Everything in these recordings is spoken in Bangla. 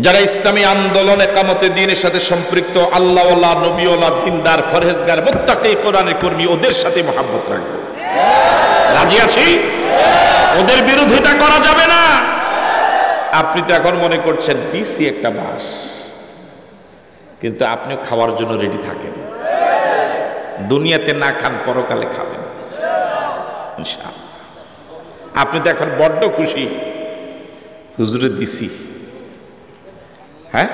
যারা ইসলামী আন্দোলন একামতে দ্বীনের সাথে সম্পৃক্ত আল্লাহওয়ালা, নবীওয়ালা, দিনদার, ফরহেজগার, মুত্তাকি, কোরআনের কর্মী, ওদের সাথে মহব্বত রাখবো। রাজি আছি? ওদের বিরোধিতা করা যাবে না। আপনি তো এখন মনে করছেন দিছি একটা মাস, কিন্তু আপনি খাওয়ার জন্য রেডি থাকেন। দুনিয়াতে না খান, পরকালে খাবেন ইনশাআল্লাহ। আপনি তো এখন বড্ড খুশি, হুজুরে দিছি, হ্যাঁ,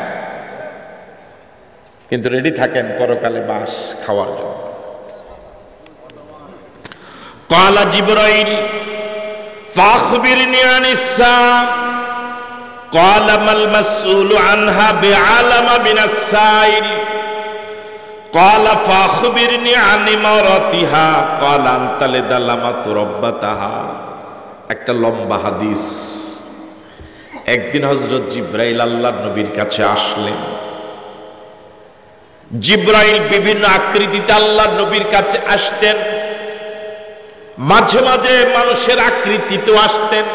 কিন্তু রেডি থাকেন পরকালে বাস খাওয়ার জন্য। ক্বালা জিবরাইল ফাখবিরনি আনিস সাআ ক্বালা মাল মাসউলু আনহা বিআলামা মিনাস সাইল ক্বালা ফাখবিরনি আন ইমারাতিহা ক্বালা আনতা লিদালামাতু রাব্বাতাহা। একটা লম্বা হাদিস। একদিন হযরত জিবরাইল আল্লাহর নবীর কাছে আসলেন। জিবরাইল বিভিন্ন আকৃতিতে আল্লাহর নবীর কাছে আসতেন, মাঝে মাঝে মানুষের আকৃতিতেও আসতেন।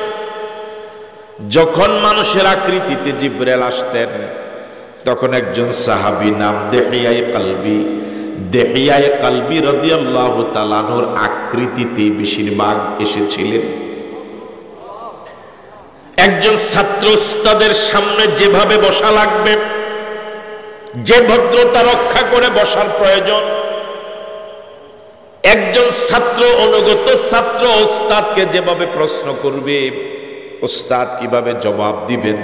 যখন মানুষের আকৃতিতে জিবরাইল আসতেন, তখন একজন সাহাবী নাম দেহিয়ায়ে কালবি রাদিয়াল্লাহু তাআলা আনহুর আকৃতিতে বেশিরভাগ এসেছিলেন। একজন ছাত্র উস্তাদের সামনে যেভাবে বসা লাগবে, যে ভদ্রতা রক্ষা করে বসার প্রয়োজন, একজন ছাত্র অনুগত ছাত্র ওস্তাদকে যেভাবে প্রশ্ন করবে, ওস্তাদ কিভাবে জবাব দিবেন,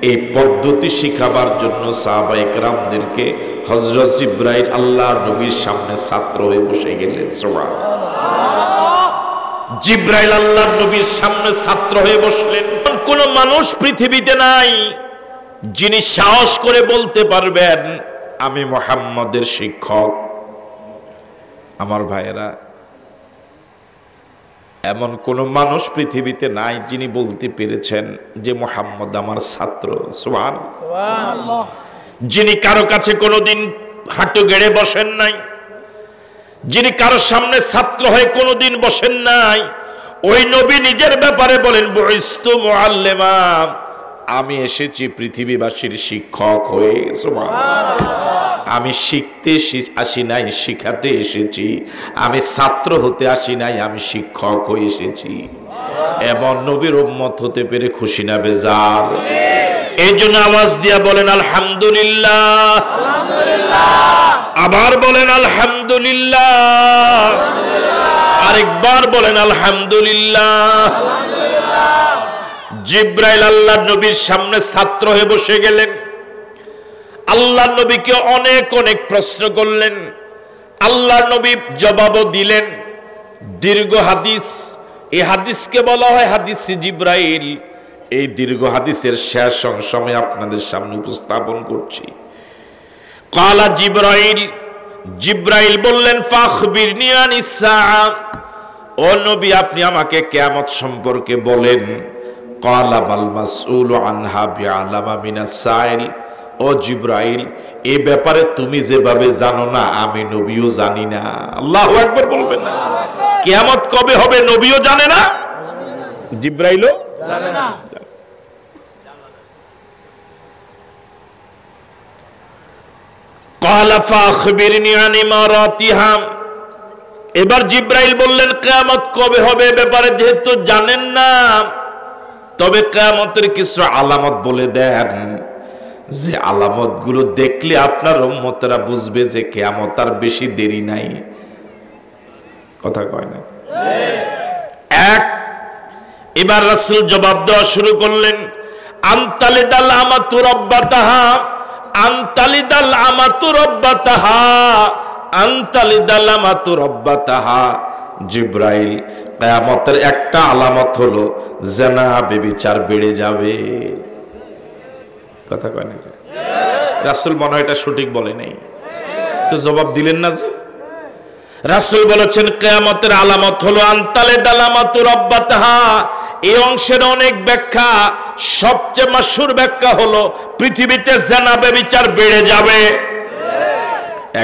এই পদ্ধতি শিখাবার জন্য সাহাবায়ে কেরামদেরকে হযরত জিবরাইল আল্লাহর নবীর সামনে ছাত্র হয়ে বসে গেলেন। সুবহানাল্লাহ। জিবরাইল আল্লাহর নবীর সামনে ছাত্র হয়ে বসলেন। কোন মানুষ পৃথিবীতে নাই যিনি সাহস করে বলতে পারবেন আমি মুহাম্মদের শিক্ষক। আমার ভাইয়েরা, এমন কোন মানুষ পৃথিবীতে নাই যিনি বলতে পেরেছেন যে মুহাম্মদ আমার ছাত্র। সুবহানাল্লাহ। যিনি কারো কাছে কোনোদিন হাঁটু গেড়ে বসেন নাই, যিনি কারো সামনে ছাত্র হয়ে কোনোদিন বসেন নাই, ওই নবী নিজের ব্যাপারে বলেন বুইস্তু মুআল্লিমা, আমি এসেছি পৃথিবীবাসীর শিক্ষক হয়ে। সুবহানাল্লাহ। আমি শিখতে আসি নাই, শিখাতে এসেছি। আমি ছাত্র হতে আসি নাই, আমি শিক্ষক হয়ে এসেছি। এবং নবীর উম্মত হতে পেরে খুশি না বেজার? এই জন্য আওয়াজ দিয়া বলেন আলহামদুলিল্লাহ। আবার বলেন আলহামদুলিল্লাহ। আরেকবার বলেন আলহামদুলিল্লাহ। জিবরাইল আল্লাহর নবীর সামনে ছাত্র হয়ে বসে গেলেন। আল্লাহর নবীকে অনেক অনেক প্রশ্ন করলেন, আল্লাহর নবী জবাবও দিলেন। দীর্ঘ হাদিস, এই হাদিসকে বলা হয় হাদিসে জিবরাইল। এই দীর্ঘ হাদিসের শেষ অংশ আমি আপনাদের সামনে উপস্থাপন করছি। ক্বালা জিবরাইল, জিবরাইল বললেন ফাখবিরনি আনিস সাআ, ও নবী আপনি আমাকে কিয়ামত সম্পর্কে বলেন। ক্বালা মাল মাসউলু আনহা বিআলামা মিনাস সাইল, ও জিবরাইল এই ব্যাপারে তুমি যেভাবে জানো না, আমি নবীও জানি না। আল্লাহু আকবার বলবেন না? কিয়ামত কবে হবে নবীও জানে না, জিবরাইলও জানে না। ক্বালা ফাখবিরনি আন ইমারাতিহা, এবার জিবরাইল বললেন কিয়ামত কবে হবে ব্যাপারে যেহেতু জানেন না, তবে কিয়ামতের কিছু আলামত বলে দেন, যে আলামত গুলো দেখলে আপনার উম্মতরা বুঝবে যে কিয়ামত আর বেশি দেরি নাই। কথা কয় না? এক, এবার রাসূল জবাব দেওয়া শুরু করলেন, আনতালিদাল আমাতু রাব্বাতাহা, আনতালিদাল আমাতু রাব্বাতাহা, আনতালিদাল আমাতু রাব্বাতাহা। জিবরাইল কিয়ামতের একটা আলামত হলো জিনা ব্যভিচার বেড়ে যাবে। কথা কয় না? রাসূল মনে হয় এটা সঠিক বলে নাই, তো জবাব দিলেন না যে? রাসূল বলেছেন কিয়ামতের আলামত হলো আনতালিদাল আমাতু রাব্বাতাহা। এই অংশের অনেক ব্যাখ্যা, সবচেয়ে মাশহুর ব্যাখ্যা হলো পৃথিবীতে জিনা ব্যভিচার বেড়ে যাবে।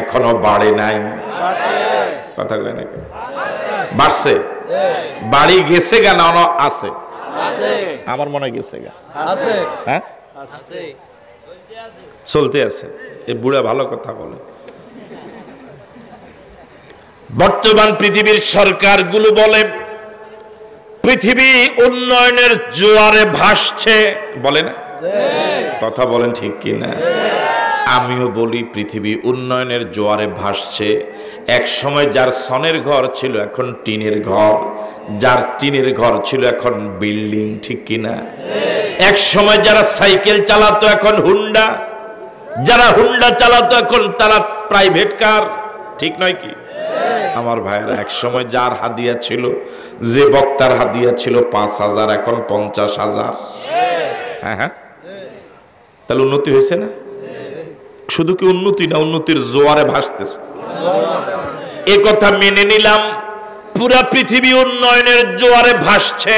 এখনো বাড়ে নাই। কথা কয় না? বাড়ছে, বাড়ি গেছে গা না আছে? আমার মনে হয় গেছে গা। হ্যাঁ, চলতে আছে। এই বুড়া ভালো কথা বলে। বর্তমান পৃথিবীর সরকারগুলো বলে পৃথিবী উন্নয়নের জোয়ারে ভাসছে, বলে না? কথা বলেন ঠিক কি না? আমিও বলি পৃথিবী উন্নয়নের জোয়ারে ভাসছে। এক সময় যার সনের ঘর ছিল এখন টিনের ঘর, যার টিনের ঘর ছিল এখন বিল্ডিং, ঠিক কি না? এক সময় যারা সাইকেল চালাতো এখন হুন্ডা, যারা হুন্ডা চালাতো এখন তারা প্রাইভেট কার, ঠিক নয় কি? আমার ভাইয়েরা, এক সময় যার হাদিয়া ছিল, যে বক্তার হাদিয়া ছিল 5,000 এখন 50,000। হ্যাঁ হ্যাঁ, তাহলে উন্নতি হয়েছে না? শুধু কি উন্নতি না, উন্নতির জোয়ারে ভাসতেছে। এ কথা মেনে নিলাম, পুরা পৃথিবী উন্নয়নের জোয়ারে ভাসছে।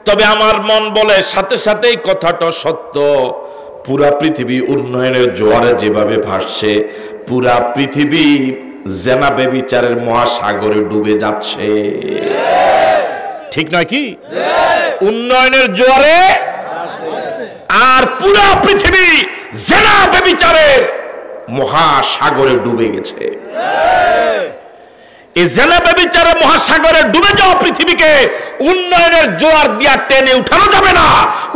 তবে আমার মন বলে সাথে সাথে এই কথাটা সত্য, পুরা পৃথিবী উন্নয়নের জোয়ারে যেভাবে ভাসছে, পুরা পৃথিবী জেনা বেবিচারের মহাসাগরে ডুবে যাচ্ছে, ঠিক নয় কি? উন্নয়নের জোয়ারে আর পুরা পৃথিবী জেনা বেবিচারের মহাসাগরে ডুবে গেছে। এই জেনা বেবিচারের মহাসাগরে ডুবে যাওয়া পৃথিবীকে উন্নয়নের জোয়ার দিয়া টেনে উঠানো যাবে না,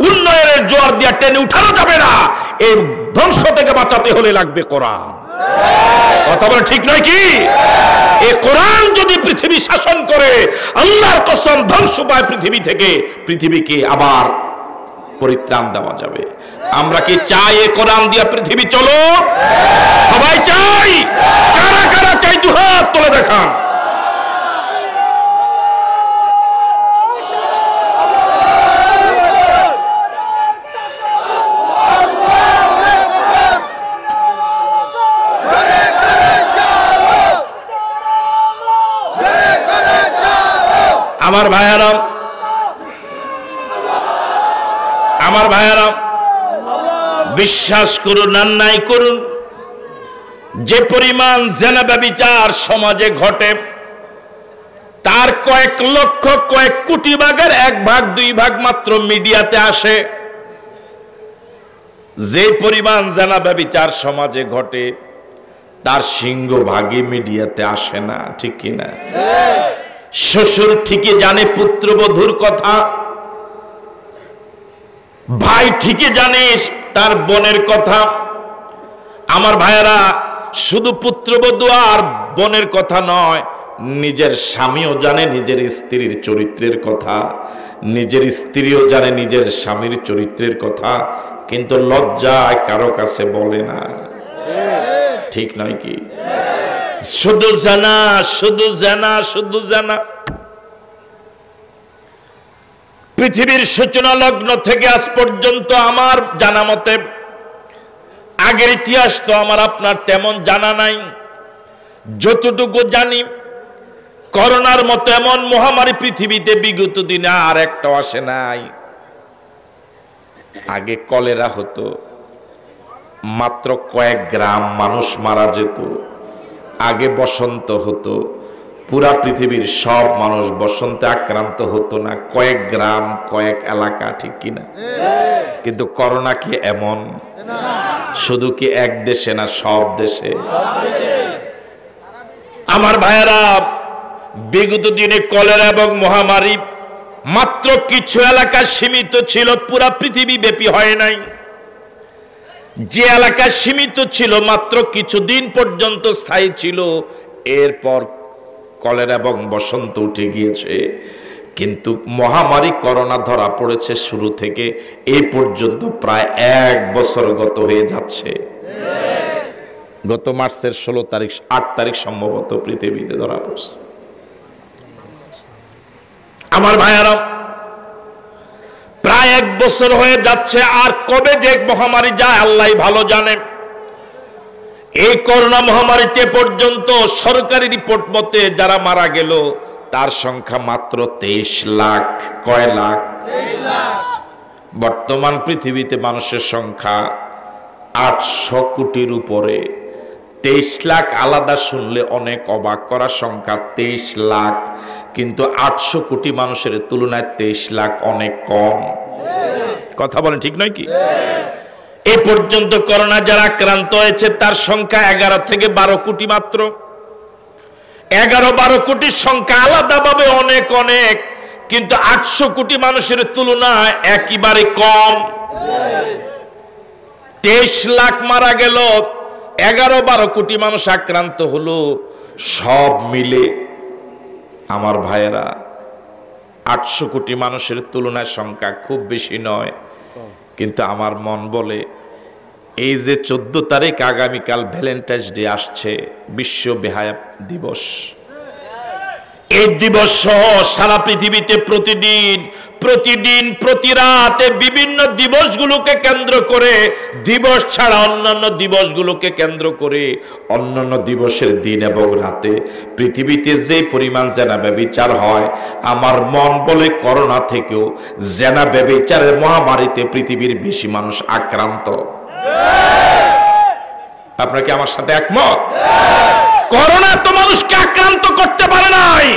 উন্নয়নের জোয়ার দিয়া টেনে উঠানো যাবে না। এই ধ্বংস থেকে বাঁচাতে হলে লাগবে কোরআন। কথা বলে ঠিক নয় কি? এই কোরআন যদি পৃথিবী শাসন করে, আল্লাহর কসম ধ্বংস পায় পৃথিবী থেকে, পৃথিবীকে আবার পরিত্রাণ দেওয়া যাবে। আমরা কি চাই এই কোরআন দিয়া পৃথিবী চলো? সবাই চাই। কারা কারা চাই দুহাত তুলে দেখান। আমার ভাইয়ারা, আমার ভাইয়ারা, বিশ্বাস করুন আর নাই করুন, যে পরিমাণ জেনা ব্যভিচার সমাজে ঘটে তার কয়েক লক্ষ কয়েক কোটি ভাগের 1 ভাগ 2 ভাগ মাত্র মিডিয়াতে আসে। যে পরিমাণ জেনা ব্যভিচার সমাজে ঘটে তার সিংহভাগই মিডিয়াতে আসে না, ঠিক কিনা? শ্বশুর ঠিকই জানে পুত্রবধূর কথা, ভাই ঠিকই জানে তার বোনের কথা। আমার ভাইয়েরা, শুধু পুত্রবধূ আর বোনের কথা নয়, নিজের স্বামীও জানে নিজের স্ত্রীর চরিত্রের কথা, নিজের স্ত্রীও জানে নিজের স্বামীর চরিত্রের কথা, কিন্তু লজ্জায় কারো কাছে বলে না, ঠিক নয় কি? শুধু জানা, শুধু জানা, শুধু জানা। পৃথিবীর সূচনা লগ্ন থেকে আজ পর্যন্ত আমার জানা মতে, আগের ইতিহাস তো আমার আপনার তেমন জানা নাই, যতটুকু জানি করোনার মতো এমন মহামারী পৃথিবীতে বিগত দিনে আর একটা আসে নাই। আগে কলেরা হতো, মাত্র কয়েক গ্রাম মানুষ মারা যেত। আগে বসন্ত হতো, পুরা পৃথিবীর সব মানুষ বসন্তে আক্রান্ত হতো না, কয়েক গ্রাম কয়েক এলাকা, ঠিক কিনা? কিন্তু করোনা কি এমন? শুধু কি এক দেশে না, সব দেশে? আমার ভাইয়েরা, বিগত দিনে কলেরা এবং মহামারী মাত্র কিছু এলাকা সীমিত ছিল, পুরা পৃথিবী ব্যাপী হয় নাই। যে এলাকা সীমিত ছিল মাত্র কিছুদিন পর্যন্ত স্থায়ী ছিল, এরপর কলেরা এবং বসন্ত উঠে গিয়েছে। কিন্তু মহামারী করোনা ধরা পড়েছে শুরু থেকে এই পর্যন্ত প্রায় 1 বছর গত হয়ে যাচ্ছে। গত মার্চের 16 তারিখ 8 তারিখ সম্ভবত পৃথিবীতে ধরা পড়ছে। আমার ভাইয়ারা, প্রায় 1 বছর হয়ে যাচ্ছে, আর কবে যে মহামারী যায় আল্লাহ ভালো জানে। এই করোনা মহামারীতে পর্যন্ত সরকারি রিপোর্ট মতে যারা মারা গেল তার সংখ্যা মাত্র 23 লাখ। কয় লাখ? 23 লাখ। বর্তমান পৃথিবীতে মানুষের সংখ্যা 800 কোটির উপরে। 23 লাখ আলাদা শুনলে অনেক অবাক করা সংখ্যা, 23 লাখ, কিন্তু 800 কোটি মানুষের তুলনায় 23 লাখ অনেক কম। কথা বলেন ঠিক নয় কি? এই পর্যন্ত করোনা যারা আক্রান্ত হয়েছে তার সংখ্যা 11 থেকে 12 কোটি মাত্র। 11-12 কোটির সংখ্যা আলাদাভাবে অনেক অনেক, কিন্তু 800 কোটি মানুষের তুলনায় একেবারে কম। 23 লাখ মারা গেল, 11-12 কোটি মানুষ আক্রান্ত হলো। সব মিলে আমার ভাইয়েরা 800 কোটি মানুষের তুলনায় সংখ্যা খুব বেশি নয়। কিন্তু আমার মন বলে এই যে 14 তারিখ আগামীকাল ভ্যালেন্টাইন্স ডে আসছে, বিশ্ব বেহায়া দিবস, এই দিবস সহ সারা পৃথিবীতে প্রতিদিন প্রতিদিন প্রতি রাতে বিভিন্ন দিবসগুলোকে কেন্দ্র করে, দিবস ছাড়া অন্যান্য দিবসগুলোকে কেন্দ্র করে অন্যান্য দিবসের দিন এবং রাতে পৃথিবীতে যে পরিমাণ জেনা ব্যভিচার হয়, আমার মন বলে করোনা থেকেও জেনা ব্যভিচারের মহামারীতে পৃথিবীর বেশি মানুষ আক্রান্ত। আপনারা কি আমার সাথে একমত? করোনা তো মানুষকে আক্রান্ত করতে পারে নাই,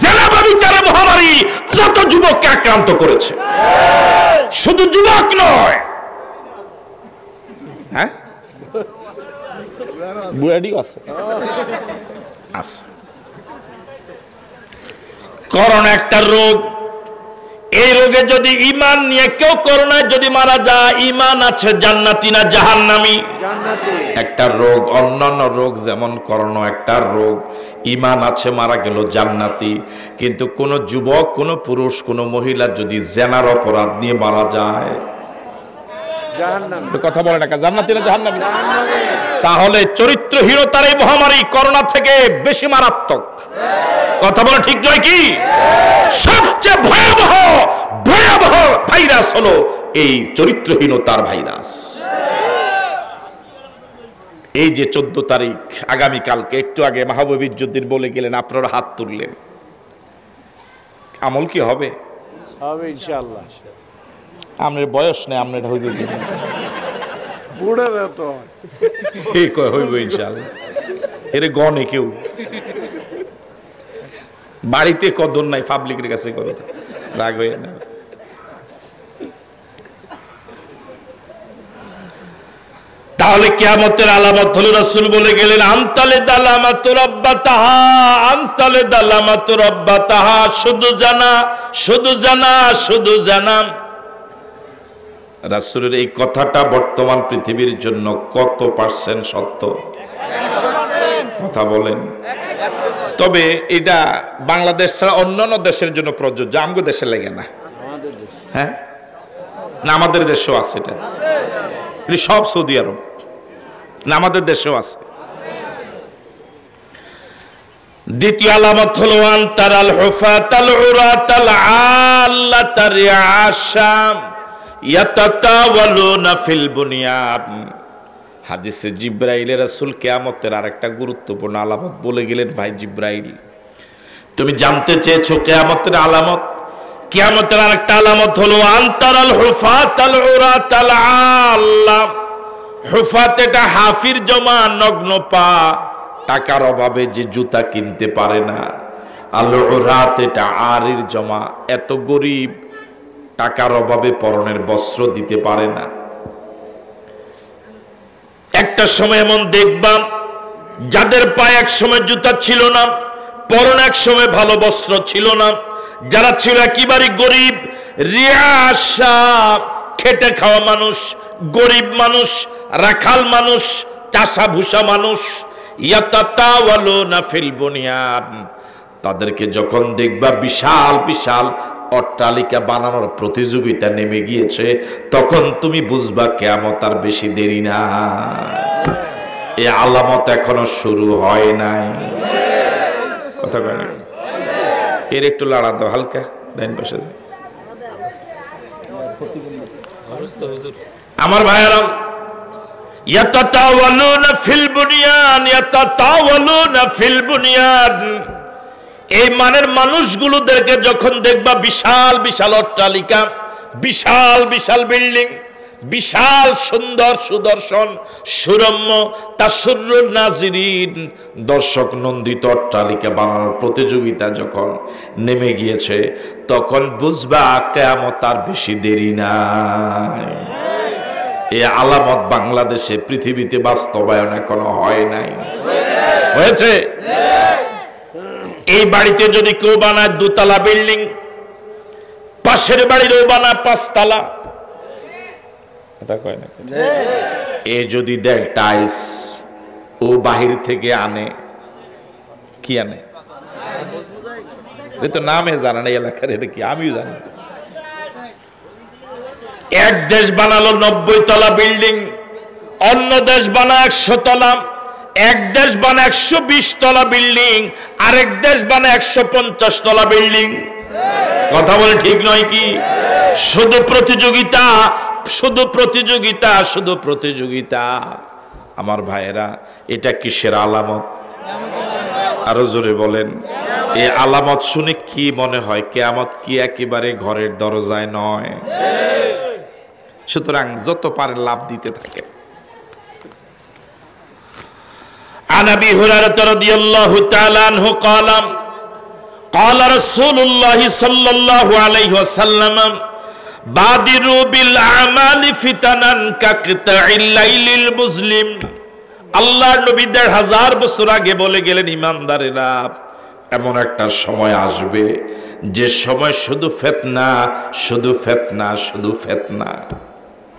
জেনা ব্যভিচারের মহামারী যত যুবককে আক্রান্ত করেছে। শুধু যুবক নয়, হ্যাঁ, বুড়াটিও আছে। করোনা একটা রোগ। এই রোগে যদি ঈমান নিয়ে কেউ করোনায় যদি মারা যায়, ঈমান আছে জান্নাতি না জাহান্নামী? একটা রোগ, অন্যান্য রোগ যেমন করোনা একটা রোগ, ঈমান আছে মারা গেল জান্নাতি। কিন্তু কোন যুবক, কোন পুরুষ, কোন মহিলা যদি জেনার অপরাধ নিয়ে মারা যায়, কথা বলে না, জান্নাতি না জাহান্নামী? তাহলে চরিত্রহীনতার এই মহামারী করোনা থেকে বেশি মারাত্মক। কথা বলে ঠিক নয় কি? সবচেয়ে ভয়াবহ ভয়াবহ ভাইরাস হলো এই চরিত্রহীনতার ভাইরাস। এই যে 14 তারিখ আগামীকালকে, একটু আগে মাহবুব ইজ্জুদ্দিন বলে গেলেন, আপনারা হাত তুললেন, আমল কি হবে? হবে ইনশাআল্লাহ। আপনার বয়স নেই, আপনার হইবে বুড়ারা তো এই কয় হইব ইনশাআল্লাহ। এর গনে কেউ বাড়িতে কদর নাই, পাবলিকের কাছে কদর, রাগ হয়ে না। তাহলে কিয়ামতের আলামত হলো, রাসূল বলে গেলেন, আনতালে দালামাতু রাব্বাতাহা, আনতালে দালামাতু রাব্বাতাহা, শুধু জানা, শুধু জানা, শুধু জানা। রাসূলের এই কথাটা বর্তমান পৃথিবীর জন্য কত পার্সেন্ট সত্য? কথা বলেন। তবে এটা বাংলাদেশ ছাড়া অন্যান্য দেশের জন্য প্রযোজ্য, আমাদের দেশে লাগে না। হ্যাঁ, না আমাদের দেশেও আছে এটা, সব সৌদি আরব না আমাদের দেশেও আছে। দ্বিতীয় আলামত হলো আনতারাল হুফাতাল উরাতাল আল্লাতা রিআশাম ইয়াতাতাওয়ালুনা ফিল বুনিয়ান। হাদিসে জিব্রাইলের রাসূল কিয়ামতের আরেকটা গুরুত্বপূর্ণ আলামত বলে গেলেন। ভাই জিব্রাইল, তুমি জানতে চেয়েছো কিয়ামতের আলামত? কিয়ামতের আরেকটা আলামত হলো আনতারাল হুফাতাল উরাতাল আল্লাহ। হুফাত এটা হাফির জমা, নগ্ন পা, টাকার অভাবে যে জুতা কিনতে পারে না। আল উরাত এটা আরির জমা, এত গরিব টাকার অভাবে পরনের বস্ত্র দিতে পারে না। একটা সময় এমন দেখবা যাদের পায়ে এক সময় জুতা ছিল না, পরনে এক সময় ভালো বস্ত্র ছিল না, যারা ছিল একেবারে গরিব, রিয়াশা, খেটে খাওয়া মানুষ, গরিব মানুষ, রাখাল মানুষ, চাষা ভুষা মানুষ, ইয়াতাতাওয়ালুনা ফিল বুনিয়ান। তাদেরকে যখন দেখবা বিশাল বিশাল অট্টালিকা বানানোর প্রতিযোগিতা নেমে গিয়েছে, তখন তুমি বুঝবা কিয়ামত আর বেশি দেরি না। এই আলামত এখনো শুরু হয় নাই। কথা কয় না, এর একটু লাড়া দাও হালকা, ডাইন পাশে। আমার ভাইয়েরা, ইয়াতাতাওয়ালুনা ফিল বুনিয়ান, ইয়াতাতাওয়ালুনা ফিল বুনিয়ান। এই মানের মানুষগুলোদেরকে যখন দেখবা বিশাল বিশাল অট্টালিকা, বিশাল বিশাল বিল্ডিং, বিশাল সুন্দর সুদর্শন সুরম্য তাসুরুন নাজিরিন, দর্শক নন্দিত অট্টালিকা বানানোর প্রতিযোগিতা যখন নেমে গিয়েছে, তখন বুঝবা কিয়ামত আর বেশি দেরি নাই। এই আলামত বাংলাদেশে পৃথিবীতে বাস্তবায়ন এখনো হয় নাই। হয়েছে? এই বাড়িতে যদি কেউ বানায় 2 তলা বিল্ডিং, পাশের বাড়িরও বানায় 5 তলা, এ যদি দেয় টাইলস, ও বাহির থেকে আনে, কি আনে তো নামে জানা না এলাকার, এটা কি আমিও জানি। এক দেশ বানালো 90 তলা বিল্ডিং, অন্য দেশ বানায় 100 তলা, এক দেশ বানায় 120 তলা বিল্ডিং, আরেক দেশ বানায় 150 তলা বিল্ডিং। কথা বলে ঠিক নয় কি? শুধু প্রতিযোগিতা, শুধু প্রতিযোগিতা, শুধু প্রতিযোগিতা। আমার ভাইয়েরা, এটা কিসের আলামত? আরো জোরে বলেন। এই আলামত শুনে কি মনে হয় কিয়ামত কি একেবারে ঘরের দরজায় নয়? সুতরাং যত পারে লাভ দিতে থাকে। عن ابي هريره رضي الله تعالى عنه قال قال رسول الله صلى الله عليه وسلم بادروا بالاعمال فتنا كقطع الليل المظلم। আল্লাহর নবী 1000 বছর আগে বলে গেলেন, ইমানদারেরা, এমন একটা সময় আসবে যে সময় শুধু ফিতনা, শুধু ফিতনা, শুধু ফিতনা।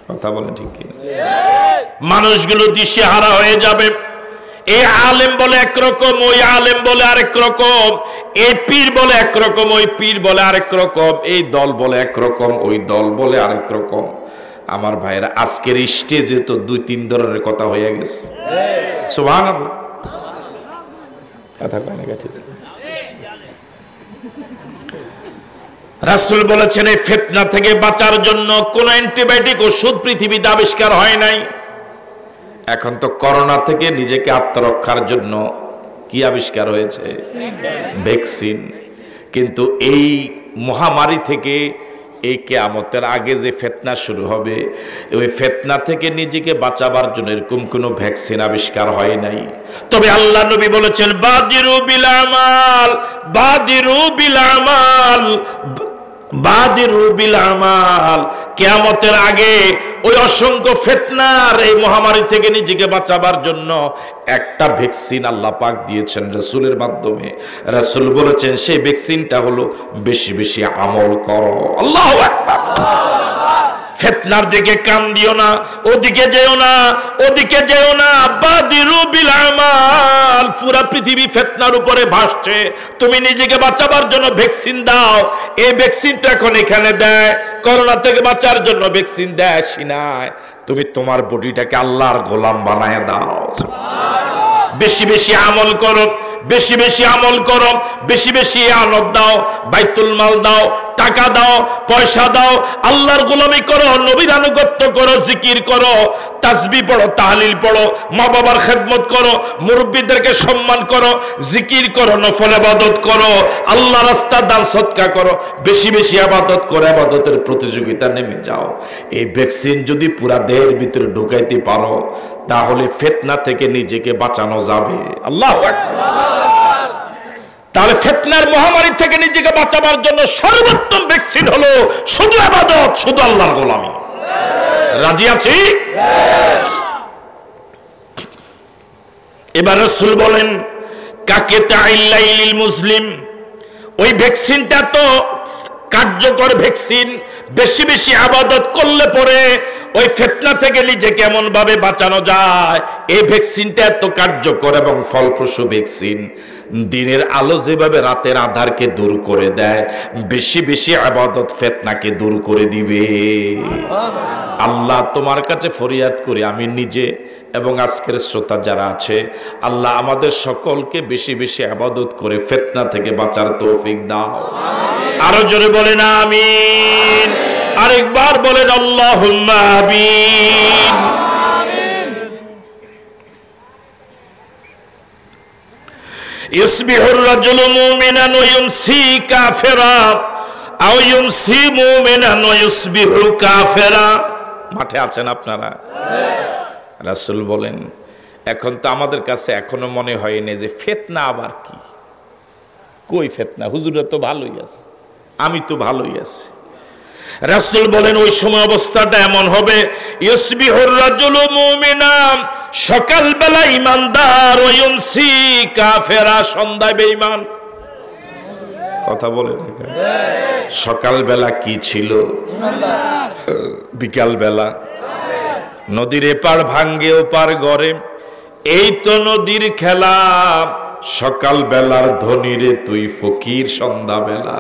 কথা বলে ঠিক কি? মানুষগুলো দিশেহারা হয়ে যাবে। এই আলেম বলে একরকম, ওই আলেম বলে আরেক রকম, এই পীর বলে একরকম, ওই পীর বলে আরেক রকম, এই দল বলে একরকম, ওই দল বলে আরেক রকম। আমার ভাইরা, আজকের স্টেজে তো 2-3 ধরনের কথা হয়ে গেছে। সুবহানাল্লাহ। কথা কয় না ঠিক? রাসূল বলেছেন, এই ফিতনা থেকে বাঁচার জন্য কোন অ্যান্টিবায়োটিক ওষুধ পৃথিবীতে আবিষ্কার হয় নাই। এখন তো করোনা থেকে নিজেকে আত্মরক্ষার জন্য কি আবিষ্কার হয়েছে? ভ্যাকসিন। কিন্তু এই মহামারী থেকে, এই কিয়ামতের আগে যে ফিতনা শুরু হবে, ওই ফিতনা থেকে নিজেকে বাঁচাবার জন্য এরকম কোনো ভ্যাকসিন আবিষ্কার হয় নাই। তবে আল্লাহ নবী বলেছেন, বাদিরু বিল আমাল, বাদিরু বিল আমাল, বাদিরু বিল আমাল। কিয়ামতের আগে ওই অসংখ্য ফিতনার এই মহামারী থেকে নিজেকে বাঁচাবার জন্য একটা ভ্যাকসিন আল্লাহ পাক দিয়েছেন রাসূলের মাধ্যমে। রাসূল বলেছেন, সেই ভ্যাকসিনটা হলো বেশি বেশি আমল করো। আল্লাহু আকবার। ফিতনার দিকে কান দিও না, ওদিকে যেও না, ওদিকে যেও না। বাদিরু বিল আমাল। পুরা পৃথিবী ফিতনার উপরে ভাসছে, তুমি নিজেকে বাঁচাবার জন্য ভ্যাকসিন দাও। এই ভ্যাকসিনটা এখন এখানে দেয়, করোনা থেকে বাঁচার জন্য ভ্যাকসিন দেয় সিনায়। তুমি তোমার বডিটাকে আল্লাহর গোলাম বানায় দাও। বেশি বেশি আমল করো, বেশি বেশি আমল করো, বেশি বেশি আনত দাও, বাইতুল মাল দাও, টাকা দাও, পয়সা দাও, আল্লাহর গোলামি করো, নবীর আনুগত্য করো, জিকির করো, তাসবিহ পড়ো, তাহলিল পড়ো, মা বাবার খেদমত করো, মুরব্বীদেরকে সম্মান করো, জিকির করো, নফল ইবাদত করো, আল্লাহ রাস্তা দান সদকা করো, বেশি বেশি ইবাদত করে ইবাদতের প্রতিযোগিতা নেমে যাও। এই ভ্যাকসিন যদি পুরা দেহের ভিতরে ঢুকাইতে পারো, তাহলে ফিতনা থেকে নিজেকে বাঁচানো যাবে। আল্লাহু আকবার। তাহলে ফিতনার মহামারী থেকে নিজেকে বাঁচাবার জন্য সর্বোত্তম ভ্যাকসিন হলো শুধু ইবাদত, শুধু আল্লাহর গোলামি। রাজি আছি? এবার রাসূল বলেন, কাকে তাইল্লাইলিল মুসলিম। ওই ভ্যাকসিনটা তো কার্যকর ভ্যাকসিন। বেশি বেশি ইবাদত করলে পরে ওই ফিতনা থেকে নিজেকে এমন ভাবে বাঁচানো যায়। এই ভ্যাকসিনটা এত কার্যকর এবং ফলপ্রসূ ভ্যাকসিন। দিনের আলো যেভাবে রাতের আধারকে দূর করে দেয়, বেশি বেশি ইবাদত ফিতনাকে দূর করে দিবে। আল্লাহ, তোমার কাছে ফরিয়াদ করি, আমি নিজে এবং আজকের শ্রোতা যারা আছে, আল্লাহ আমাদের সকলকে বেশি বেশি ইবাদত করে ফিতনা থেকে বাঁচার তৌফিক দাও। আরো জোরে বলেন আমিন। আরেকবার বলেন আল্লাহুম্মা আমিন। ইসবিহুর রাজুলু মুমিনান ওয়া ইউমসি কাফিরা আও ইউমসি মুমিনান ওয়া ইসবিহু কাফিরা। মাঠে আছেন আপনারা? রাসূল বলেন, এখন তো আমাদের কাছে এখনো মনে হয়নি যে ফিতনা আবার কি। কই ফিতনা? হুজুরা তো ভালোই আছে, আমি তো ভালোই আছি। রাসূল বলেন ওই সময় অবস্থাটা এমন হবে, ইউসবিহুর রাজুলু মুমিনা, সকালবেলা ইমানদার, ওয়া ইউমসি কাফেরা, সন্ধ্যায় বেঈমান। কথা বলেন, সকালবেলা কি ছিল? ইমানদার। বিকালবেলা নদীর এপার ভাঙ্গে ওপার গড়ে, এই তো নদীর খেলা। সকালবেলার ধনীরে তুই ফকির সন্ধ্যাবেলা।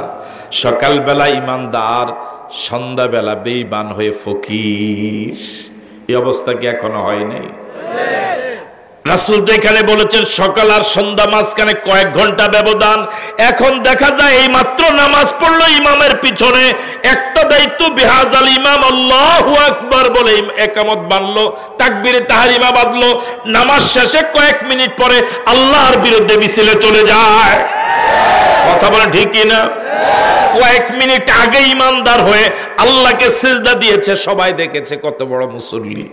সকালবেলা ইমানদার, সন্ধ্যাবেলা বেঈমান হয়ে ফকির। এই অবস্থা কি এখনো হয় নাই? রাসূল তো এখানে বলেছেন সকাল আর সন্ধ্যা মাঝখানে কয়েক ঘন্টা ব্যবধান। এখন দেখা যায় এই মাত্র নামাজ পড়লো ইমামের পিছনে, একটা দায়িত্ব বিহাজাল ইমাম আল্লাহু আকবার বলে একামত বাঁধলো, তাকবীরে তাহরিমা বাঁধলো, নামাজ শেষে কয়েক মিনিট পরে আল্লাহর বিরুদ্ধে মিছিলে চলে যায়। কথা বলে ঠিক কিনা? কয়েক মিনিট আগে ইমানদার হয়ে আল্লাহকে সিজদা দিয়েছে, সবাই দেখেছে কত বড় মুসল্লি।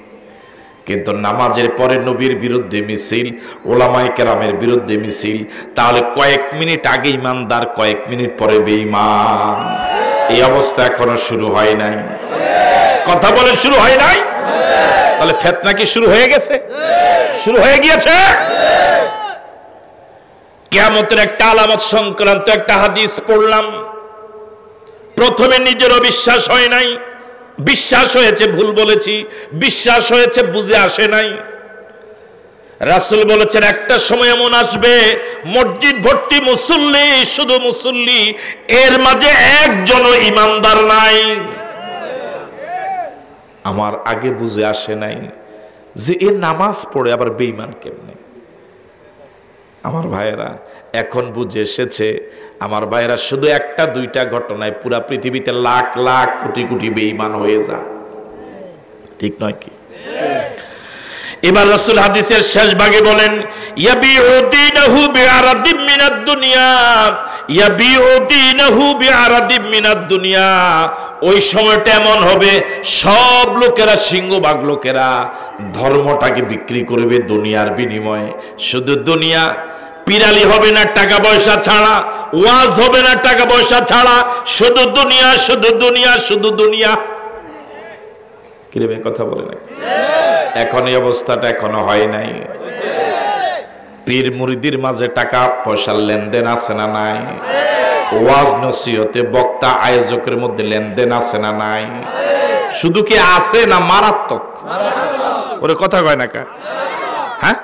কিন্তু নামাজের পরে নবীর বিরুদ্ধে মিছিল, ওলামায়ে কেরামের বিরুদ্ধে মিছিল, তাহলে কয়েক মিনিট আগে ইমানদার, কয়েক মিনিট পরে বেঈমান। এই অবস্থা এখনো শুরু হয় নাই। কথা বলেন, শুরু হয় নাই? তাহলে ফিতনা কি শুরু হয়ে গেছে? শুরু হয়ে গিয়েছে। কিয়ামতের একটা আলামত সংক্রান্ত একটা হাদিস পড়লাম। প্রথমে নিজেরও বিশ্বাস হয় নাই, বিশ্বাস হয়েছে ভুল বলেছি, বিশ্বাস হয়েছে বুঝে আসে নাই। রাসূল বলেছেন একটা সময় এমন আসবে মসজিদ ভর্তি মুসল্লি, শুধু মুসল্লি, এর মাঝে একজনও ইমানদার নাই। আমার আগে বুঝে আসে নাই যে এ নামাজ পড়ে আবার বেঈমান কেমনে। আমার ভাইয়েরা এখন বুঝে এসেছে। আমার ভাইয়েরা শুধু একটা দুইটা ঘটনায় পুরা পৃথিবীতে লাখ লাখ কোটি কোটি বেঈমান হয়ে যায়, ঠিক নয় কি? এবার রাসূল হাদিসের শেষ ভাগে বলেন, ইয়াবিউ দীনাহু বিআরাদিম মিনাদ দুনিয়া, ইয়াবিউ দীনাহু বিআরাদিম মিনাদ দুনিয়া। ওই সময়টা এমন হবে সব লোকেরা, সিংহভাগ লোকেরা ধর্মটাকে বিক্রি করবে দুনিয়ার বিনিময়ে। শুধু দুনিয়া, পিরালি হবে না টাকা পয়সা ছাড়া, ওয়াজ হবে না টাকা পয়সা ছাড়া, শুধু দুনিয়া, শুধু দুনিয়া, শুধু দুনিয়া। কিরবে কথা বলে না? এখন এই অবস্থাটা এখনো হয় নাই। পীর মুরিদির মাঝে টাকা পয়সার লেনদেন আছে না নাই? ওয়াজ নসিহতে বক্তা আয়োজকের মধ্যে লেনদেন আছে না নাই? শুধু কি আছে না মারাত্মক? ওরে কথা কয় না কা? হ্যাঁ,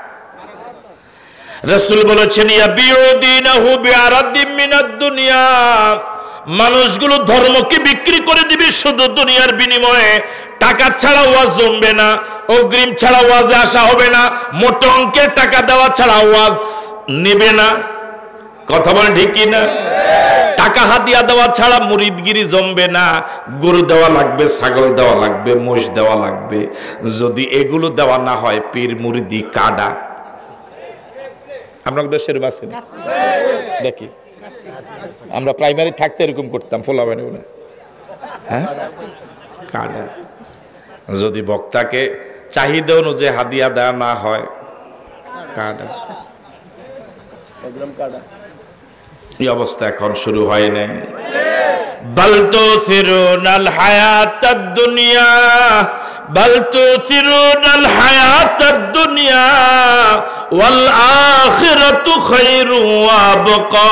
রাসূল বলেছেন ইয়াবিউ দীনাহু বিআরাদিম মিনাদ দুনিয়া, মানুষগুলো ধর্মকে বিক্রি করে দিবে শুধু দুনিয়ার বিনিময়ে। টাকা ছাড়া ওয়াজ জমবে না, অগ্রিম ছাড়া ওয়াজে আসা হবে না, মোটা অঙ্কের টাকা দেওয়া ছাড়া ওয়াজ নেবে না। কথা বলেন ঠিক কি না? টাকা হাদিয়া দেওয়া ছাড়া মুরিদগিরি জমবে না। গরু দেওয়া লাগবে, ছাগল দেওয়া লাগবে, মোষ দেওয়া লাগবে। যদি এগুলো দেওয়া না হয় পীর মুরিদি কাডা। আমরা দেশের বাসে দেখি, আমরা প্রাইমারি থাকতে এরকম করতাম, ফোলাবানি বলে, হ্যাঁ কাডা। যদি বক্তাকে চাহিদা অনুযায়ী হাদিয়া দেওয়া না হয় কাডা। এই অবস্থা এখন শুরু হয় নাই। বাল তুসিরুনাল হায়াতাদ দুনিয়া, বাল তুসিরুনাল হায়াতাদ দুনিয়া ওয়াল আখিরাতু খায়রু ওয়া আবকা।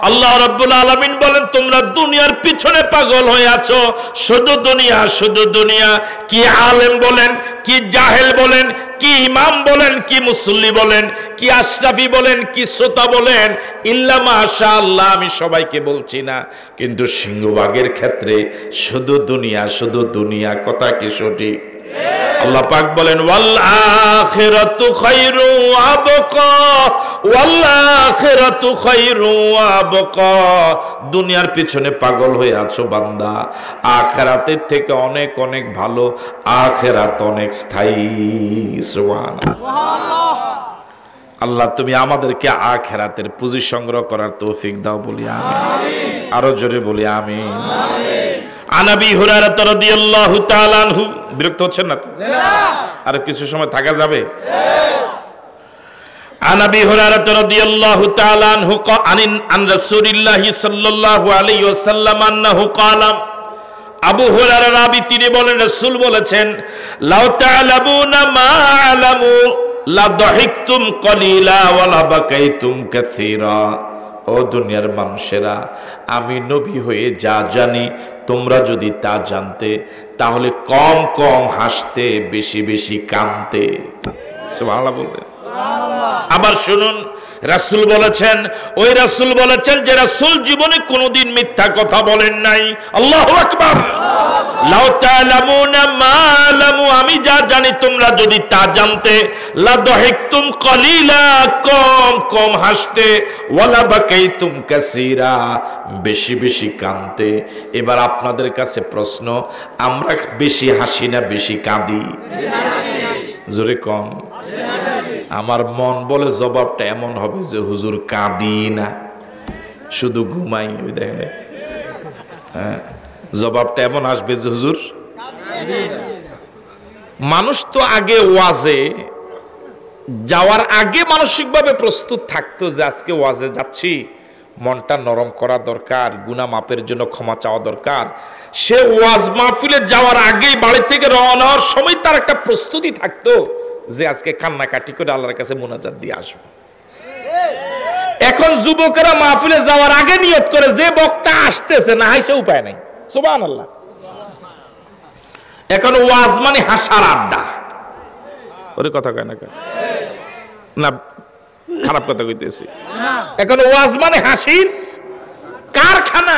আল্লাহ রাব্বুল আলামিন বলেন তোমরা দুনিয়ার পিছনে পাগল হয়ে আছো, শুধু দুনিয়া, শুধু দুনিয়া। কি আলেম বলেন, কি জাহেল বলেন, কি ইমাম বলেন, কি মুসল্লি বলেন, কি আশরাফি বলেন, কি শ্রোতা বলেন, ইল্লা মাশাআল্লাহ, আমি সবাইকে বলছি না, কিন্তু সিংহভাগের ক্ষেত্রে শুধু দুনিয়া, শুধু দুনিয়া। কথা কি সঠিক? আল্লাহ পাক বলেন ওয়াল আখিরাতু খায়রু ওয়া আবকা, ওয়াল আখিরাতু খায়রু ওয়া আবকা। দুনিয়ার পিছনে পাগল হয়ে আছো বান্দা, আখিরাতের থেকে অনেক অনেক ভালো, আখিরাত অনেক স্থায়ী। সুবহানাল্লাহ। আল্লাহ তুমি আমাদেরকে আখিরাতের পুঁজি সংগ্রহ করার তৌফিক দাও, বলি আমিন। আরো জোরে বলি আমিন। আনাবি হুরায়রা রাদিয়াল্লাহু তাআলা আনহু, বিরক্ত হচ্ছেন না তো? আর কিছু সময় থাকা যাবে? আনাবি হুরায়রা রাদিয়াল্লাহু তাআলা আনহু আন রাসূলিল্লাহি সাল্লাল্লাহু আলাইহি ওয়াসাল্লাম আন্নাহু ক্বালা আবু হুরায়রা রাবী, তিনি বলেন রাসূল বলেছেন, লাউ তা'লামুনা মা আ'লামু লা দাহিকতুম কলিলা ওয়া লা বাকাইতুম কাসীরা। ও দুনিয়ার মানুষেরা, আমি নবী হয়ে যা জানি তোমরা যদি তা জানতে, তাহলে কম কম হাসতে, বেশি বেশি কাঁদতে। সুবহানাল্লাহ বলবেন। আবার শুনুন, রাসূল বলেছেন, ওই রাসূল বলেছেন যে রাসূল জীবনে কোনোদিন মিথ্যা কথা বলেন নাই। আল্লাহু আকবার। লাউ তা'লামুনা মা আ'লামু, আমি যা জানি তোমরা যদি তা জানতে, লা দাহিকতুম কলিলা, কম কম হাসতে, ওয়ালা বাকাইতুম কাসীরা, বেশি বেশি কাঁদতে। এবার আপনাদের কাছে প্রশ্ন, আমরা বেশি হাসি না বেশি কাঁদি? জোরে কম। আমার মন বলে জবাবটা এমন হবে যে হুজুর কাঁদি না, শুধু ঘুমাই। ওই দেখেন, হ্যাঁ, জবাবটা এমন আসবে যে হুজুর। মানুষ তো আগে ওয়াজে যাওয়ার আগে মানসিকভাবে প্রস্তুত থাকতো যে আজকে ওয়াজে যাচ্ছি, মনটা নরম করা দরকার, গুনাহ মাপের জন্য ক্ষমা চাওয়া দরকার। সে ওয়াজ মাহফিলে যাওয়ার আগেই বাড়ি থেকে রওনা হওয়ার সময় তার একটা প্রস্তুতি থাকতো যে আজকে কান্নাকাটি করে আল্লাহর কাছে মুনাজাত দিয়ে আসবো। এখন যুবকেরা মাহফিলে যাওয়ার আগে নিয়ত করে যে বক্তা আসতেছে না হাসে উপায় নাই। সুবহানাল্লাহ। এখন ওয়াজ মানে হাসার আড্ডা। ওরে কথা কয় না, না খারাপ কথা কইতেছি। এখন ওয়াজ মানে হাসির কারখানা।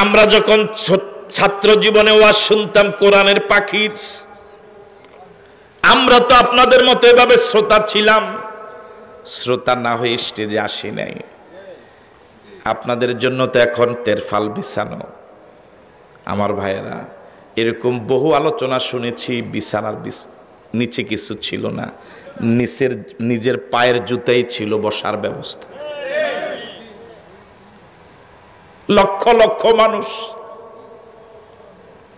আমরা যখন ছাত্র জীবনে ওয়াজ শুনতাম কোরআনের পাখির, আমরা তো আপনাদের মতো এভাবে শ্রোতা ছিলাম। শ্রোতা না হয়ে স্টেজে আসি নাই। আপনাদের জন্য তো এখন তেরফাল বিছানো। আমার ভাইয়েরা, এরকম বহু আলোচনা শুনেছি, বিছানার নিচে কিছু ছিল না, নিজের পায়ের জুতাই ছিল বসার ব্যবস্থা। লক্ষ লক্ষ মানুষ,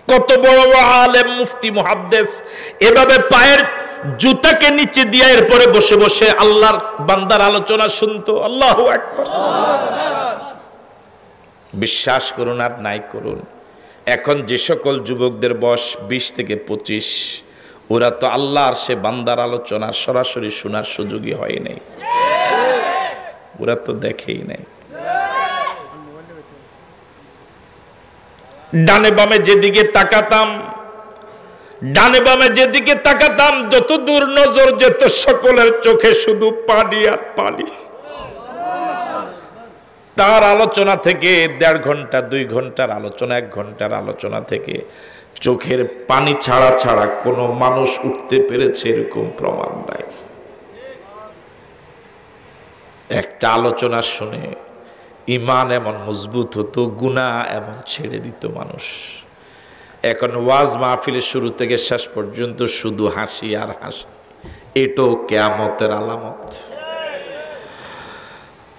কত বড় বড় আলেম, মুফতি, মুহাদ্দিস এভাবে পায়ের জুতাকে নিচে দিয়ে এরপরে বসে বসে আল্লাহর বান্দার আলোচনা শুনতো। আল্লাহু আকবার। বিশ্বাস করুন আর নাই করুন, এখন যে সকল যুবকদের বয়স 20 থেকে 25, ওরা তো আল্লাহর সে বান্দার আলোচনা সরাসরি শোনার সুযোগই হয় নাই, ওরা তো দেখেই নাই। ডানে বামে যেদিকে তাকাতাম, ডানে বামে যেদিকে তাকাতাম, যত দূর নজর যেত সকলের চোখে শুধু পানি আর পানি। তার আলোচনা থেকে 1.5 ঘন্টা 2 ঘন্টার আলোচনা, 1 ঘন্টার আলোচনা থেকে চোখের পানি ছাড়া ছাড়া কোনো মানুষ উঠতে পেরেছে এরকম প্রমাণ নাই। একটা আলোচনা শুনে ঈমান এমন মজবুত হতো, গুনাহ এমন ছেড়ে দিত মানুষ। এখন ওয়াজ মাহফিলের শুরু থেকে শেষ পর্যন্ত শুধু হাসি আর হাসি। এটাও কিয়ামতের আলামত।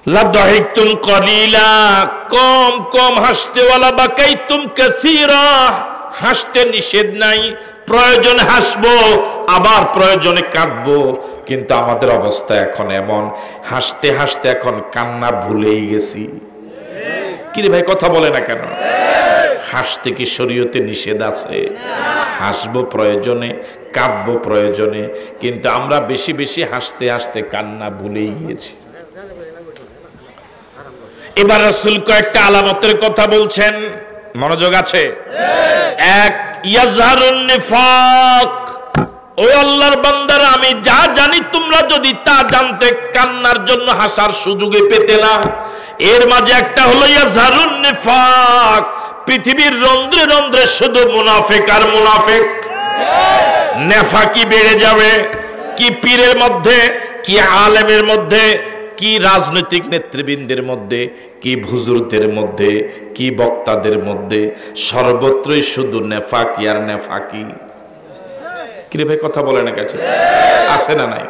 লা দাহিকতুম কলিলা, কম কম হাসতে, ওয়ালা বাকাইতুম কাসীরা, হাসতে নিষেধ নাই, প্রয়োজনে হাসবো আবার প্রয়োজনে কাঁদবো। কিন্তু আমাদের অবস্থা এখন এমন, হাসতে হাসতে এখন কান্না ভুলেই গেছি। কি রে ভাই, কথা বলে না কেন? হাসতে কি শরীয়তে নিষেধ আছে? হাসবো প্রয়োজনে, কাঁদবো প্রয়োজনে, কিন্তু আমরা বেশি বেশি হাসতে হাসতে কান্না ভুলেই গিয়েছি। এবার রাসূল কয়েকটা আলামতের কথা বলছেন, মনোযোগ আছে? এক, ইয়াজহারুন নিফাক। ও আল্লাহর বান্দারা, আমি যা জানি তোমরা যদি তা জানতে, কান্নার জন্য হাসার সুযোগে পেতে না। এর মাঝে একটা হলো ইয়াজহারুন নিফাক, পৃথিবীর রন্ধ্রে রন্ধ্রে শুধু মুনাফিক আর মুনাফিক। নেফাকি বেড়ে যাবে, কি পীরের মধ্যে, কি আলেমের মধ্যে, কি রাজনৈতিক নেতৃবৃন্দের মধ্যে, কি হুজুরদের মধ্যে, কি বক্তাদের মধ্যে, সর্বত্রই শুধু নেফাকি আর নেফাকি। কি রে ভাই, কথা বলে না কাছে? আসে না নাই?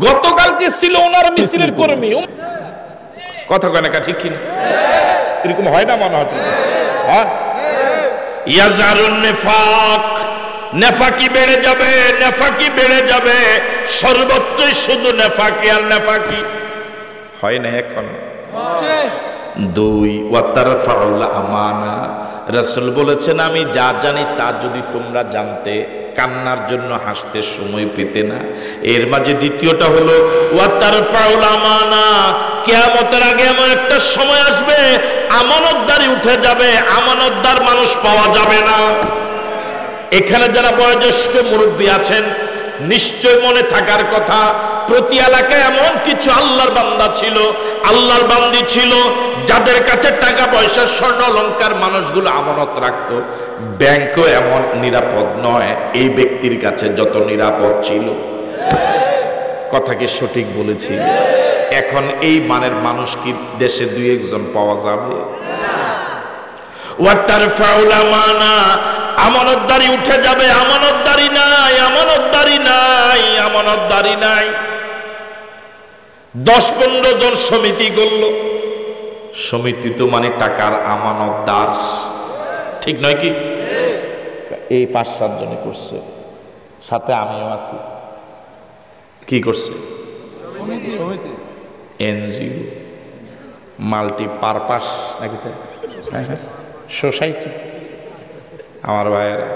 গতকালকে ছিল ওনার মিছিলের কর্মী, কথা কয় না কাছে, ঠিক এরকম হয় না মনে হয়? হ্যাঁ, ইয়াজারুন নিফাক, নেফাকি বেড়ে যাবে, নেফাকি বেড়ে যাবে, সর্বত্রই শুধু নেফাকি আর নেফাকি। হয় না এখন? দুই, ওয়াতারফাউল আমানা, রাসূল বলেছেন আমি যা জানি তা যদি তোমরা জানতে কান্নার জন্য হাসতে সময় পেতে না। এর মাঝে দ্বিতীয়টা হলো ওয়াতারফাউল আমানা, কিয়ামতের আগে এমন একটা সময় আসবে আমানতদারি উঠে যাবে, আমানতদার মানুষ পাওয়া যাবে না। এখানে যারা বয়োজ্যেষ্ঠ মুরব্বী আছেন নিশ্চয় মনে থাকার কথা, প্রতি এলাকায় এমন কিছু আল্লাহর বান্দা ছিল, আল্লাহর বান্দি ছিল যাদের কাছে টাকা পয়সা স্বর্ণ অলংকার মানুষগুলো আমানত রাখতো। ব্যাংকও এমন নিরাপদ নয় এই ব্যক্তির কাছে যত নিরাপদ ছিল। কথা কি সঠিক বলেছি? এখন এই মানের মানুষ কি দেশে দুই একজন পাওয়া যাবে? ওয়াতারফাউল আমানা, আমানতদারি উঠে যাবে, আমানতদারি নাই, আমানতদারি নাই, আমানতদারি নাই। 10-15 জন সমিতি করলো, সমিতি তো মানে টাকার আমানতদার, ঠিক নয় কি? এই 5-7 জনে করছে, সাথে আমিও আছি। কি করছে? এনজিও, মাল্টিপারপাস নাকি সোসাইটি। আমার ভাইয়েরা,